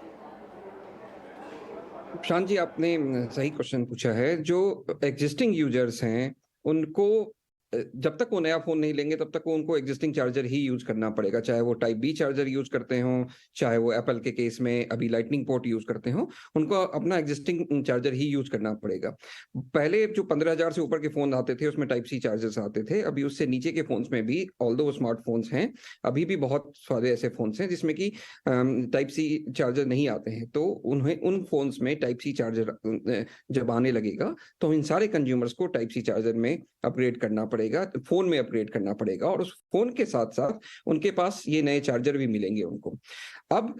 शांत जी, आपने सही क्वेश्चन पूछा है। जो एग्जिस्टिंग यूजर्स हैं उनको जब तक वो नया फोन नहीं लेंगे तब तक वो उनको एग्जिस्टिंग चार्जर ही यूज करना पड़ेगा, चाहे वो टाइप बी चार्जर यूज करते हों, चाहे वो एप्पल के केस में अभी लाइटनिंग पोर्ट यूज करते हों, उनको अपना एग्जिस्टिंग चार्जर ही यूज करना पड़ेगा। पहले जो 15,000 से ऊपर के फोन आते थे उसमें टाइप सी चार्जर्स आते थे। अभी उससे नीचे के फोन्स में भी, ऑल्दो स्मार्टफोन्स हैं, अभी भी बहुत सारे ऐसे फोन्स हैं जिसमें कि टाइप सी चार्जर नहीं आते हैं। तो उन्हें उन फोन्स में टाइप सी चार्जर जब आने लगेगा तो इन सारे कंज्यूमर्स को टाइप सी चार्जर में अपग्रेड करना पड़ेगा, फोन में अपग्रेड करना पड़ेगा, और उस फोन के साथ साथ उनके पास ये नए चार्जर भी मिलेंगे उनको। अब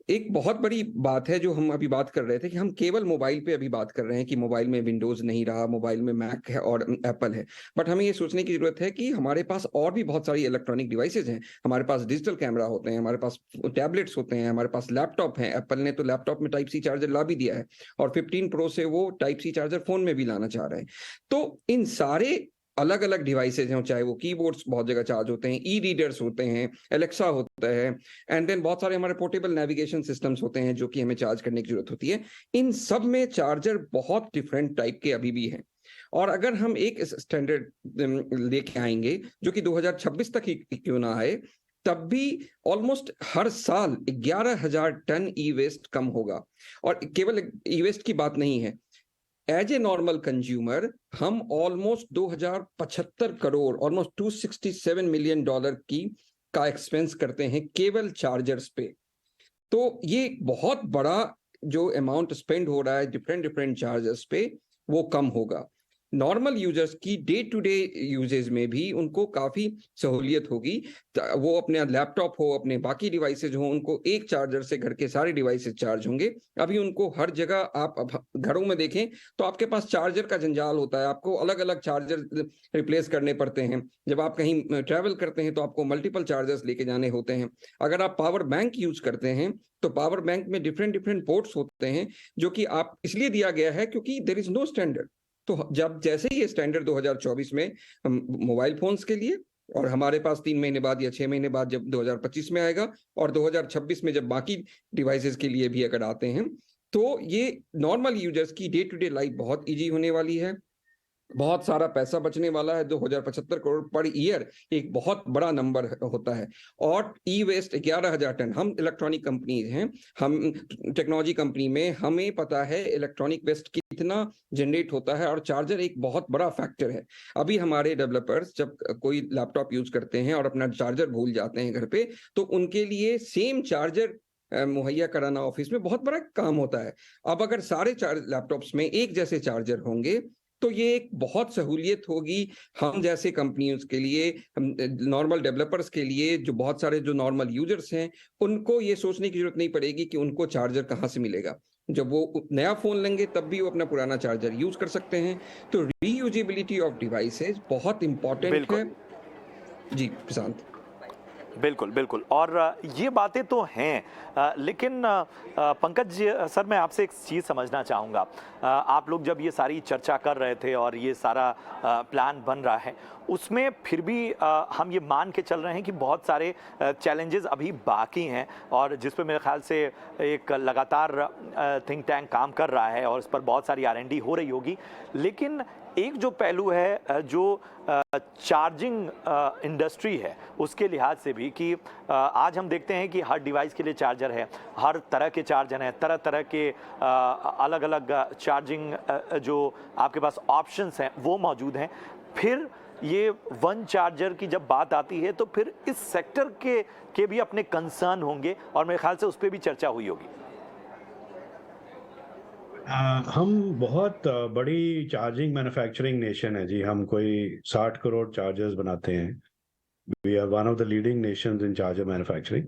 एक बहुत बड़ी बात है जो हम अभी बात कर रहे थे कि हम केवल मोबाइल पे अभी बात कर रहे हैं कि मोबाइल में विंडोज नहीं रहा, मोबाइल में मैक है और एप्पल है, बट हमें ये सोचने की जरूरत है कि हमारे पास और भी बहुत सारी इलेक्ट्रॉनिक डिवाइसेज हैं। हमारे पास डिजिटल कैमरा होते हैं, हमारे पास टैबलेट्स होते हैं, हमारे पास लैपटॉप हैं। एप्पल ने तो लैपटॉप में टाइप सी चार्जर ला भी दिया है और 15 प्रो से वो टाइप सी चार्जर फोन में भी लाना चाह रहे हैं। तो इन सारे अलग अलग डिवाइसेज हैं, चाहे वो कीबोर्ड्स बहुत जगह चार्ज होते हैं, ई रीडर्स होते हैं, एलेक्सा होता है, एंड देन बहुत सारे हमारे पोर्टेबल नेविगेशन सिस्टम्स होते हैं जो कि हमें चार्ज करने की जरूरत होती है। इन सब में चार्जर बहुत डिफरेंट टाइप के अभी भी हैं, और अगर हम एक स्टैंडर्ड लेके आएंगे जो कि 2026 तक ही क्यों ना आए, तब भी ऑलमोस्ट हर साल 11,000 टन ई वेस्ट कम होगा। और केवल ई वेस्ट की बात नहीं है, एज ए नॉर्मल कंज्यूमर हम ऑलमोस्ट 2075 करोड़, ऑलमोस्ट $267 मिलियन की का एक्सपेंस करते हैं केवल चार्जर्स पे, तो ये बहुत बड़ा जो अमाउंट स्पेंड हो रहा है डिफरेंट चार्जर्स पे वो कम होगा। नॉर्मल यूजर्स की डे टू डे यूजेज में भी उनको काफ़ी सहूलियत होगी। वो अपने लैपटॉप हो, अपने बाकी डिवाइसेज हो, उनको एक चार्जर से घर के सारे डिवाइसेज चार्ज होंगे। अभी उनको हर जगह आप घरों में देखें तो आपके पास चार्जर का जंजाल होता है, आपको अलग अलग चार्जर रिप्लेस करने पड़ते हैं। जब आप कहीं ट्रैवल करते हैं तो आपको मल्टीपल चार्जर्स लेके जाने होते हैं। अगर आप पावर बैंक यूज करते हैं तो पावर बैंक में डिफरेंट पोर्ट्स होते हैं, जो कि आप इसलिए दिया गया है क्योंकि देयर इज नो स्टैंडर्ड। तो जब जैसे ही ये स्टैंडर्ड 2024 में मोबाइल फोन्स के लिए, और हमारे पास 3 महीने बाद या 6 महीने बाद जब 2025 में आएगा, और 2026 में जब बाकी डिवाइसेस के लिए भी अगर आते हैं, तो ये नॉर्मल यूजर्स की डे टू डे लाइफ बहुत इजी होने वाली है। बहुत सारा पैसा बचने वाला है। 2075 करोड़ पर ईयर एक बहुत बड़ा नंबर होता है। और ई वेस्ट 11,000 टन। हम इलेक्ट्रॉनिक कंपनीज हैं, हम टेक्नोलॉजी कंपनी में, हमें पता है इलेक्ट्रॉनिक वेस्ट कितना जनरेट होता है, और चार्जर एक बहुत बड़ा फैक्टर है। अभी हमारे डेवलपर्स जब कोई लैपटॉप यूज करते हैं और अपना चार्जर भूल जाते हैं घर पे, तो उनके लिए सेम चार्जर मुहैया कराना ऑफिस में बहुत बड़ा काम होता है। अब अगर सारे लैपटॉप्स में एक जैसे चार्जर होंगे तो ये एक बहुत सहूलियत होगी हम जैसे कंपनियों के लिए, नॉर्मल डेवलपर्स के लिए, जो बहुत सारे जो नॉर्मल यूजर्स हैं, उनको ये सोचने की जरूरत नहीं पड़ेगी कि उनको चार्जर कहाँ से मिलेगा। जब वो नया फोन लेंगे तब भी वो अपना पुराना चार्जर यूज कर सकते हैं। तो रीयूजेबिलिटी ऑफ डिवाइसेज बहुत इंपॉर्टेंट है। जी प्रशांत। बिल्कुल बिल्कुल, और ये बातें तो हैं, लेकिन पंकज सर, मैं आपसे एक चीज़ समझना चाहूँगा। आप लोग जब ये सारी चर्चा कर रहे थे और ये सारा प्लान बन रहा है, उसमें फिर भी हम ये मान के चल रहे हैं कि बहुत सारे चैलेंजेस अभी बाकी हैं, और जिस पे मेरे ख्याल से एक लगातार थिंक टैंक काम कर रहा है और इस पर बहुत सारी R&D हो रही होगी। लेकिन एक जो पहलू है जो चार्जिंग इंडस्ट्री है, उसके लिहाज से भी कि आज हम देखते हैं कि हर डिवाइस के लिए चार्जर है, हर तरह के चार्जर हैं, तरह तरह के अलग अलग चार्जिंग जो आपके पास ऑप्शंस हैं वो मौजूद हैं। फिर ये वन चार्जर की जब बात आती है तो फिर इस सेक्टर के भी अपने कंसर्न होंगे, और मेरे ख्याल से उस पर भी चर्चा हुई होगी। हम बहुत बड़ी चार्जिंग मैन्युफैक्चरिंग नेशन है जी। हम कोई 60 करोड़ चार्जर्स बनाते हैं। We are one of the leading nations in charger manufacturing.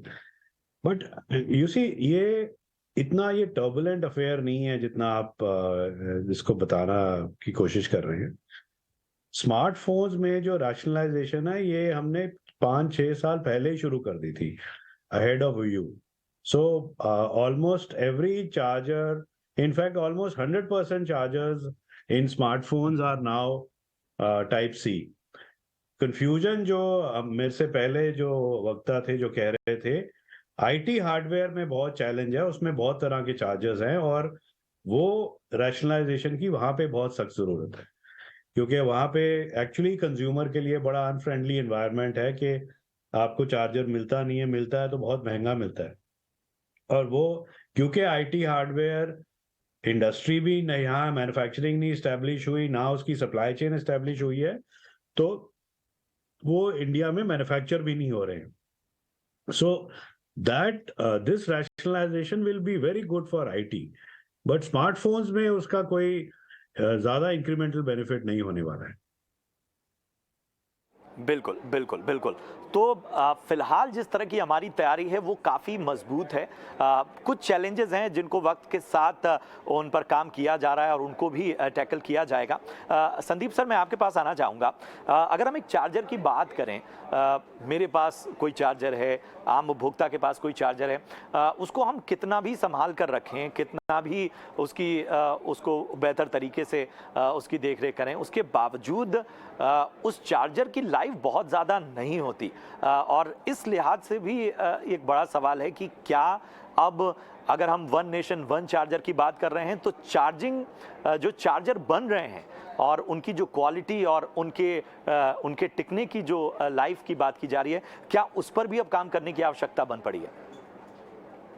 But you see, ये इतना ये टर्बुलेंट अफेयर नहीं है जितना आप इसको बताना की कोशिश कर रहे हैं। स्मार्टफोन्स में जो रैशनलाइजेशन है, ये हमने 5-6 साल पहले ही शुरू कर दी थी, ahead of you. So almost every charger, in fact almost 100% chargers in smartphones are now type C. confusion जो मेरे से पहले जो वक्ता थे जो कह रहे थे, IT हार्डवेयर में बहुत चैलेंज है, उसमें बहुत तरह के चार्जर्स हैं, और वो रैशनलाइजेशन की वहां पे बहुत सख्त जरूरत है, क्योंकि वहां पे एक्चुअली कंज्यूमर के लिए बड़ा अनफ्रेंडली एनवायरनमेंट है कि आपको चार्जर मिलता नहीं है, मिलता है तो बहुत महंगा मिलता है। और वो क्योंकि IT हार्डवेयर इंडस्ट्री भी न, यहाँ मैन्युफैक्चरिंग नहीं इस्टेब्लिश हुई, ना उसकी सप्लाई चेन इस्टेब्लिश हुई है, तो वो इंडिया में मैन्युफैक्चर भी नहीं हो रहे हैं। So that this rationalisation will be very good for IT, but smartphones में उसका कोई ज्यादा इंक्रीमेंटल बेनिफिट नहीं होने वाला है। बिल्कुल बिल्कुल बिल्कुल। तो फिलहाल जिस तरह की हमारी तैयारी है वो काफ़ी मजबूत है। कुछ चैलेंजेस हैं जिनको वक्त के साथ उन पर काम किया जा रहा है और उनको भी टैकल किया जाएगा। संदीप सर, मैं आपके पास आना चाहूँगा। अगर हम एक चार्जर की बात करें, मेरे पास कोई चार्जर है, आम उपभोक्ता के पास कोई चार्जर है, उसको हम कितना भी संभाल कर रखें, कितना भी उसको बेहतर तरीके से उसकी देख रेख करें, उसके बावजूद उस चार्जर की लाइफ बहुत ज़्यादा नहीं होती। और इस लिहाज से भी एक बड़ा सवाल है कि क्या अब अगर हम वन नेशन वन चार्जर की बात कर रहे हैं, तो चार्जिंग जो चार्जर बन रहे हैं और उनकी जो क्वालिटी और उनके टिकने की जो लाइफ की बात की जा रही है, क्या उस पर भी अब काम करने की आवश्यकता बन पड़ी है?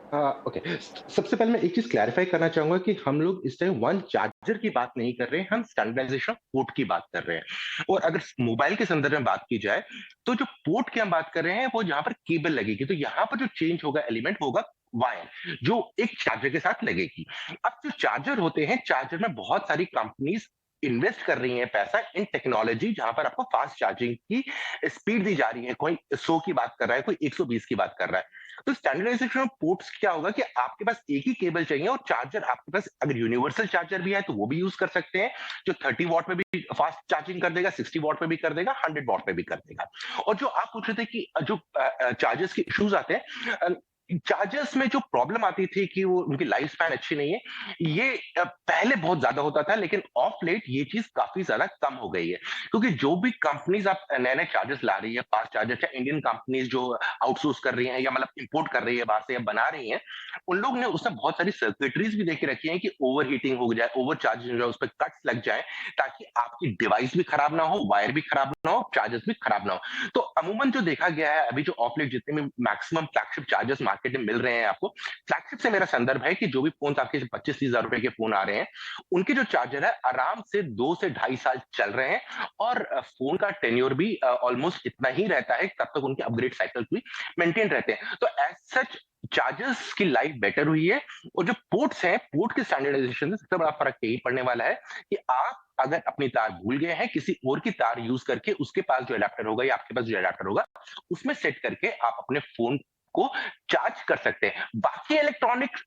ओके, सबसे पहले मैं एक चीज क्लैरिफाई करना चाहूंगा कि हम लोग इस टाइम वन चार्जर की बात नहीं कर रहे हैं, हम स्टैंडर्डाइजेशन पोर्ट की बात कर रहे हैं। और अगर मोबाइल के संदर्भ में बात की जाए तो जो पोर्ट की हम बात कर रहे हैं वो जहां पर केबल लगेगी, तो यहाँ पर जो चेंज होगा एलिमेंट होगा वायर, जो एक चार्जर के साथ लगेगी। अब जो चार्जर होते हैं, चार्जर में बहुत सारी कंपनीज इन्वेस्ट कर रही है पैसा इन टेक्नोलॉजी, जहां पर आपको फास्ट चार्जिंग की स्पीड दी जा रही है। कोई 100 की बात कर रहा है, कोई 120 की बात कर रहा है। तो स्टैंडर्डाइजेशन ऑफ पोर्ट्स क्या होगा कि आपके पास एक ही केबल चाहिए और चार्जर आपके पास अगर यूनिवर्सल चार्जर भी है तो वो भी यूज कर सकते हैं, जो 30 वॉट में भी फास्ट चार्जिंग कर देगा, 60 वॉट में भी कर देगा, 100 वॉट में भी कर देगा। और जो आप पूछ रहे थे कि जो चार्जर्स के इश्यूज आते हैं, चार्जर्स में जो प्रॉब्लम आती थी कि वो उनकी लाइफ स्पैन अच्छी नहीं है, ये पहले बहुत ज्यादा होता था, लेकिन ऑफ लेट ये चीज काफी ज्यादा कम हो गई है। क्योंकि जो भी कंपनीज आप नए नए चार्जर्स ला रही है, फास्ट चार्जर, या इंडियन कंपनीज जो आउटसोर्स कर रही है या मतलब इंपोर्ट कर रही है बाहर से या बना रही है, उन लोग ने उसमें बहुत सारी सर्किटरीज भी देके रखी है कि ओवर हीटिंग हो जाए, ओवर चार्जिंग हो जाए, उस पर कट्स लग जाए, ताकि आपकी डिवाइस भी खराब ना हो, वायर भी खराब ना हो, चार्जर्स भी खराब ना हो। तो अमूमन जो देखा गया है अभी, जो ऑफ लेट जितने भी मैक्सिमम फ्लैगशिप चार्जर्स मार्केट में मिल रहे हैं आपको, फ्लैगशिप से मेरा संदर्भ है कि जो भी फोन आपके 25-30 हजार रुपए के फोन आ रहे हैं, उनके जो चार्जर है आराम से 2 से 2.5 साल चल रहे हैं, और फोन का टेन्योर भी ऑलमोस्ट इतना ही रहता है, तब तक उनके अपग्रेड साइकिल भी मेंटेन रहते हैं। तो एज सच चार्जर्स की लाइफ बेटर हुई है। और जो पोर्ट्स हैं, पोर्ट के स्टैंडर्डाइजेशन से सबसे बड़ा फर्क यही पड़ने वाला है कि आप अगर अपनी तार भूल गए हैं, किसी और की तार यूज करके उसके पास जो अडेप्टर होगा या आपके पास जो अडेप्टर होगा, उसमें सेट करके आप अपने फोन को चार्ज कर सकते हैं। बाकी इलेक्ट्रॉनिक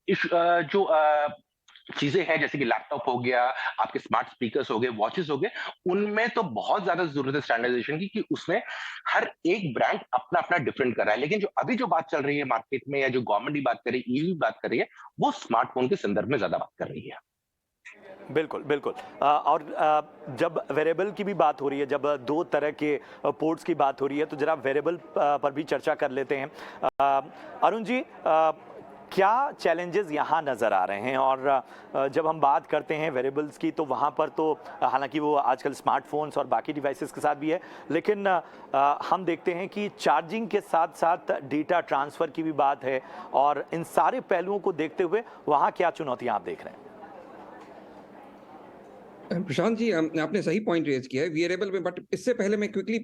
जो चीजें हैं, जैसे कि लैपटॉप हो गया, आपके स्मार्ट स्पीकर्स हो गए, वॉचेस हो गए, उनमें तो बहुत ज्यादा जरूरत है स्टैंडर्डाइजेशन की, कि उसमें हर एक ब्रांड अपना अपना डिफरेंट कर रहा है। लेकिन जो अभी जो बात चल रही है मार्केट में, या जो गवर्नमेंट की बात कर रही है, ईवी बात कर रही है, वो स्मार्टफोन के संदर्भ में ज्यादा बात कर रही है। बिल्कुल बिल्कुल। और जब वेरिएबल की भी बात हो रही है, जब 2 तरह के पोर्ट्स की बात हो रही है, तो जरा वेरिएबल पर भी चर्चा कर लेते हैं। अरुण जी, क्या चैलेंजेस यहाँ नज़र आ रहे हैं? और जब हम बात करते हैं वेरिएबल्स की, तो वहाँ पर तो हालांकि वो आजकल स्मार्टफोन्स और बाकी डिवाइसेस के साथ भी है, लेकिन हम देखते हैं कि चार्जिंग के साथ साथ डेटा ट्रांसफ़र की भी बात है, और इन सारे पहलुओं को देखते हुए वहाँ क्या चुनौतियाँ आप देख रहे हैं? प्रशांत जी, आपने सही पॉइंट रेज किया है वेरिएबल में, बट इससे पहले मैं क्विकली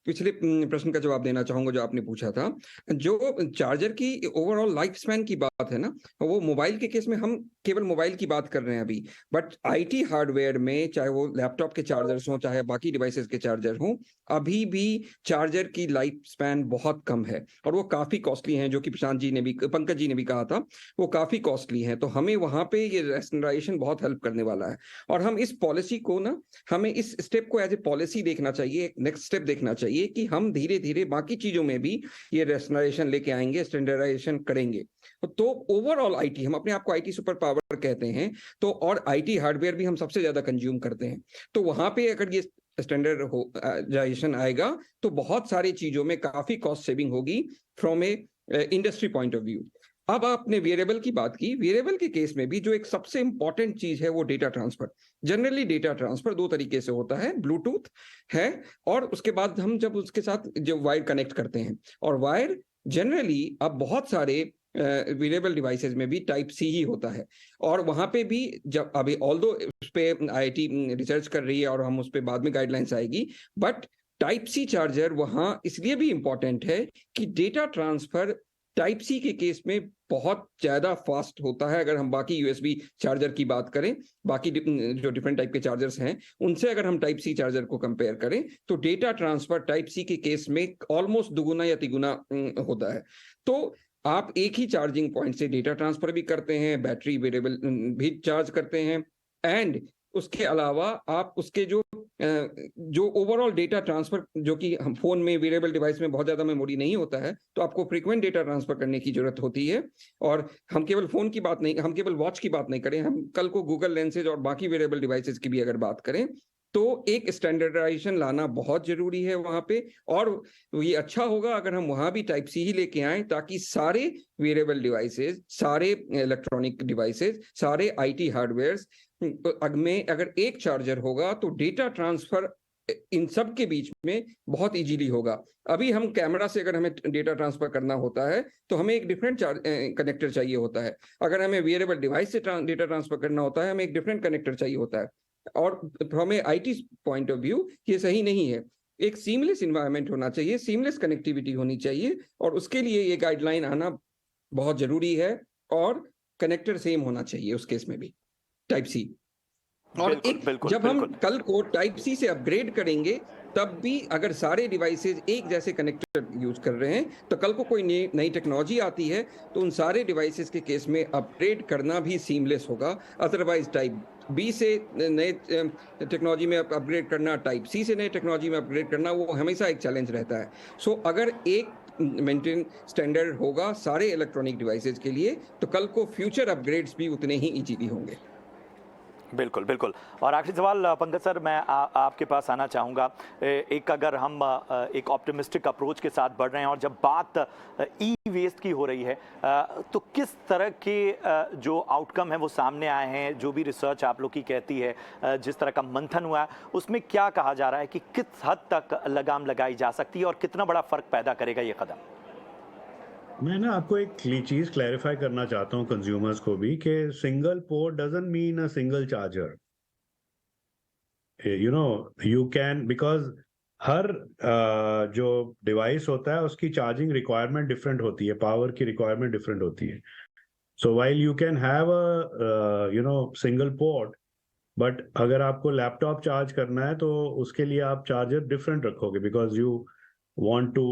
पिछले प्रश्न का जवाब देना चाहूंगा जो आपने पूछा था। जो चार्जर की ओवरऑल लाइफ स्पैन की बात है ना, वो मोबाइल के केस में हम केवल मोबाइल की बात कर रहे हैं अभी, बट आईटी हार्डवेयर में, चाहे वो लैपटॉप के चार्जर्स हों चाहे बाकी डिवाइसेस के चार्जर हों, अभी भी चार्जर की लाइफ स्पैन बहुत कम है, और वो काफी कॉस्टली हैं, जो कि पंकज जी ने भी कहा था, वो काफी कॉस्टली हैं। तो हमें वहां पे ये रैशनलाइजेशन बहुत हेल्प करने वाला है, और हम इस पॉलिसी को ना, हमें इस स्टेप को एज ए पॉलिसी देखना चाहिए, एक नेक्स्ट स्टेप देखना चाहिए कि हम धीरे धीरे बाकी चीजों में भी ये रैशनलाइजेशन लेके आएंगे, स्टैंडर्डाइजेशन करेंगे। तो ओवरऑल आईटी, हम अपने आप को आईटी सुपर पावर कहते हैं, तो और आईटी हार्डवेयर भी हम सबसे ज्यादा कंज्यूम करते हैं, तो वहां पे अगर ये स्टैंडर्डाइजेशन आएगा तो बहुत सारी चीजों में काफी कॉस्ट सेविंग होगी from A industry point of view. अब आपने वेरिएबल की बात की, वेरिएबल के केस में भी जो एक सबसे इंपॉर्टेंट चीज है वो data transfer. Generally data transfer 2 तरीके से होता है, ब्लूटूथ है, और उसके बाद हम जब उसके साथ जो वायर कनेक्ट करते हैं, और वायर जनरली अब बहुत सारे वेरिएबल डिवाइसेस में भी टाइप सी ही होता है, और वहां पे भी जब अभी ऑल्दो उस पे आईटी रिसर्च कर रही है और हम उस पे बाद में गाइडलाइंस आएगी, बट टाइप सी चार्जर वहां इसलिए भी इंपॉर्टेंट है कि डेटा ट्रांसफर टाइप सी के केस में बहुत ज्यादा फास्ट होता है। अगर हम बाकी यूएसबी चार्जर की बात करें, बाकी जो डिफरेंट टाइप के चार्जर्स हैं, उनसे अगर हम टाइप सी चार्जर को कंपेयर करें, तो डेटा ट्रांसफर टाइप सी के केस में ऑलमोस्ट 2 या 3 होता है। तो आप एक ही चार्जिंग पॉइंट से डेटा ट्रांसफर भी करते हैं, बैटरी वेरिएबल भी चार्ज करते हैं, एंड उसके अलावा आप उसके जो ओवरऑल डेटा ट्रांसफर, जो कि हम फोन में वेरिएबल डिवाइस में बहुत ज्यादा मेमोरी नहीं होता है, तो आपको फ्रीक्वेंट डेटा ट्रांसफर करने की जरूरत होती है। और हम केवल फोन की बात नहीं, हम केवल वॉच की बात नहीं करें, हम कल को गूगल लेंसेज और बाकी वेरिएबल डिवाइसेस की भी अगर बात करें, तो एक स्टैंडर्डाइजेशन लाना बहुत जरूरी है वहां पे। और ये अच्छा होगा अगर हम वहां भी टाइप सी ही लेके आए, ताकि सारे वेरिएबल डिवाइसेस, सारे इलेक्ट्रॉनिक डिवाइसेस, सारे आईटी हार्डवेयर में अगर एक चार्जर होगा तो डेटा ट्रांसफर इन सब के बीच में बहुत इजीली होगा। अभी हम कैमरा से अगर हमें डेटा ट्रांसफर करना होता है तो हमें एक डिफरेंट कनेक्टर चाहिए होता है। अगर हमें वेयरेबल डिवाइस से डेटा ट्रांसफर करना होता है हमें एक डिफरेंट कनेक्टर चाहिए होता है। और from A IT point of view ये सही नहीं है। एक सीमलेस इन्वायरमेंट होना चाहिए, सीमलेस कनेक्टिविटी होनी चाहिए, और उसके लिए ये गाइडलाइन आना बहुत जरूरी है। और कनेक्टर सेम होना चाहिए उस केस में भी, टाइप सी। और जब हम कल को टाइप सी से अपग्रेड करेंगे तब भी अगर सारे डिवाइसेज एक जैसे कनेक्टर यूज कर रहे हैं तो कल को कोई नई टेक्नोलॉजी आती है तो उन सारे डिवाइसेज के केस में अपग्रेड करना भी सीमलेस होगा। अदरवाइज टाइप बी से नए टेक्नोलॉजी में अपग्रेड करना, टाइप सी से नए टेक्नोलॉजी में अपग्रेड करना, वो हमेशा एक चैलेंज रहता है। सो अगर एक मेंटेन स्टैंडर्ड होगा सारे इलेक्ट्रॉनिक डिवाइसेज के लिए तो कल को फ्यूचर अपग्रेड्स भी उतने ही इजीली होंगे। बिल्कुल बिल्कुल। और आखिरी सवाल पंकज सर, मैं आपके पास आना चाहूँगा। एक अगर हम एक ऑप्टिमिस्टिक अप्रोच के साथ बढ़ रहे हैं और जब बात ई वेस्ट की हो रही है तो किस तरह के जो आउटकम है वो सामने आए हैं? जो भी रिसर्च आप लोग की कहती है, जिस तरह का मंथन हुआ है उसमें क्या कहा जा रहा है कि किस हद तक लगाम लगाई जा सकती है और कितना बड़ा फर्क पैदा करेगा ये कदम? मैं ना आपको एक चीज क्लैरिफाई करना चाहता हूँ कंज्यूमर्स को भी कि single port doesn't mean a single charger. You know you can, because हर जो डिवाइस होता है उसकी चार्जिंग रिक्वायरमेंट डिफरेंट होती है, पावर की रिक्वायरमेंट डिफरेंट होती है। सो while you can have a single port, but अगर आपको लैपटॉप चार्ज करना है तो उसके लिए आप चार्जर डिफरेंट रखोगे, because you want to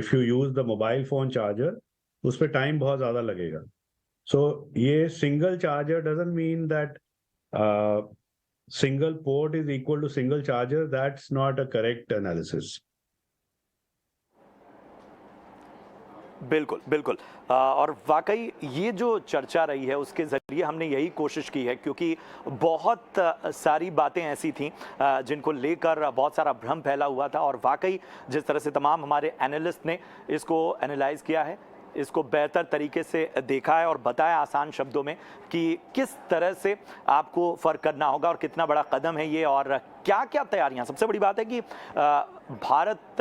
if you use the mobile phone charger उस पे टाइम बहुत ज्यादा लगेगा। So ये single charger doesn't mean that single port is equal to single charger. That's not a correct analysis. बिल्कुल बिल्कुल। और वाकई ये जो चर्चा रही है उसके ज़रिए हमने यही कोशिश की है, क्योंकि बहुत सारी बातें ऐसी थीं जिनको लेकर बहुत सारा भ्रम फैला हुआ था। और वाकई जिस तरह से तमाम हमारे एनालिस्ट ने इसको एनालाइज किया है, इसको बेहतर तरीके से देखा है और बताया आसान शब्दों में कि किस तरह से आपको फ़र्क करना होगा और कितना बड़ा कदम है ये, और क्या क्या तैयारियां। सबसे बड़ी बात है कि भारत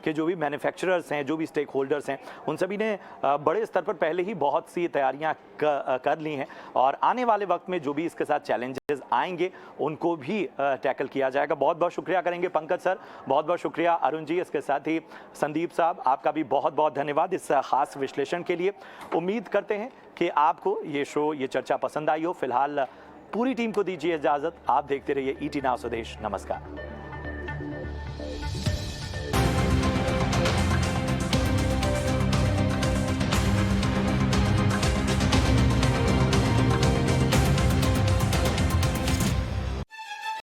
के जो भी मैन्युफैक्चरर्स हैं, जो भी स्टेक होल्डर्स हैं, उन सभी ने बड़े स्तर पर पहले ही बहुत सी तैयारियां कर ली हैं और आने वाले वक्त में जो भी इसके साथ चैलेंजेस आएंगे उनको भी टैकल किया जाएगा। बहुत बहुत शुक्रिया करेंगे पंकज सर, बहुत बहुत शुक्रिया अरुण जी, इसके साथ ही संदीप साहब, आपका भी बहुत बहुत धन्यवाद इस खास विश्लेषण के लिए। उम्मीद करते हैं कि आपको ये शो, ये चर्चा पसंद आई हो। फिलहाल पूरी टीम को दीजिए इजाजत। आप देखते रहिए ET Now स्वदेश। नमस्कार।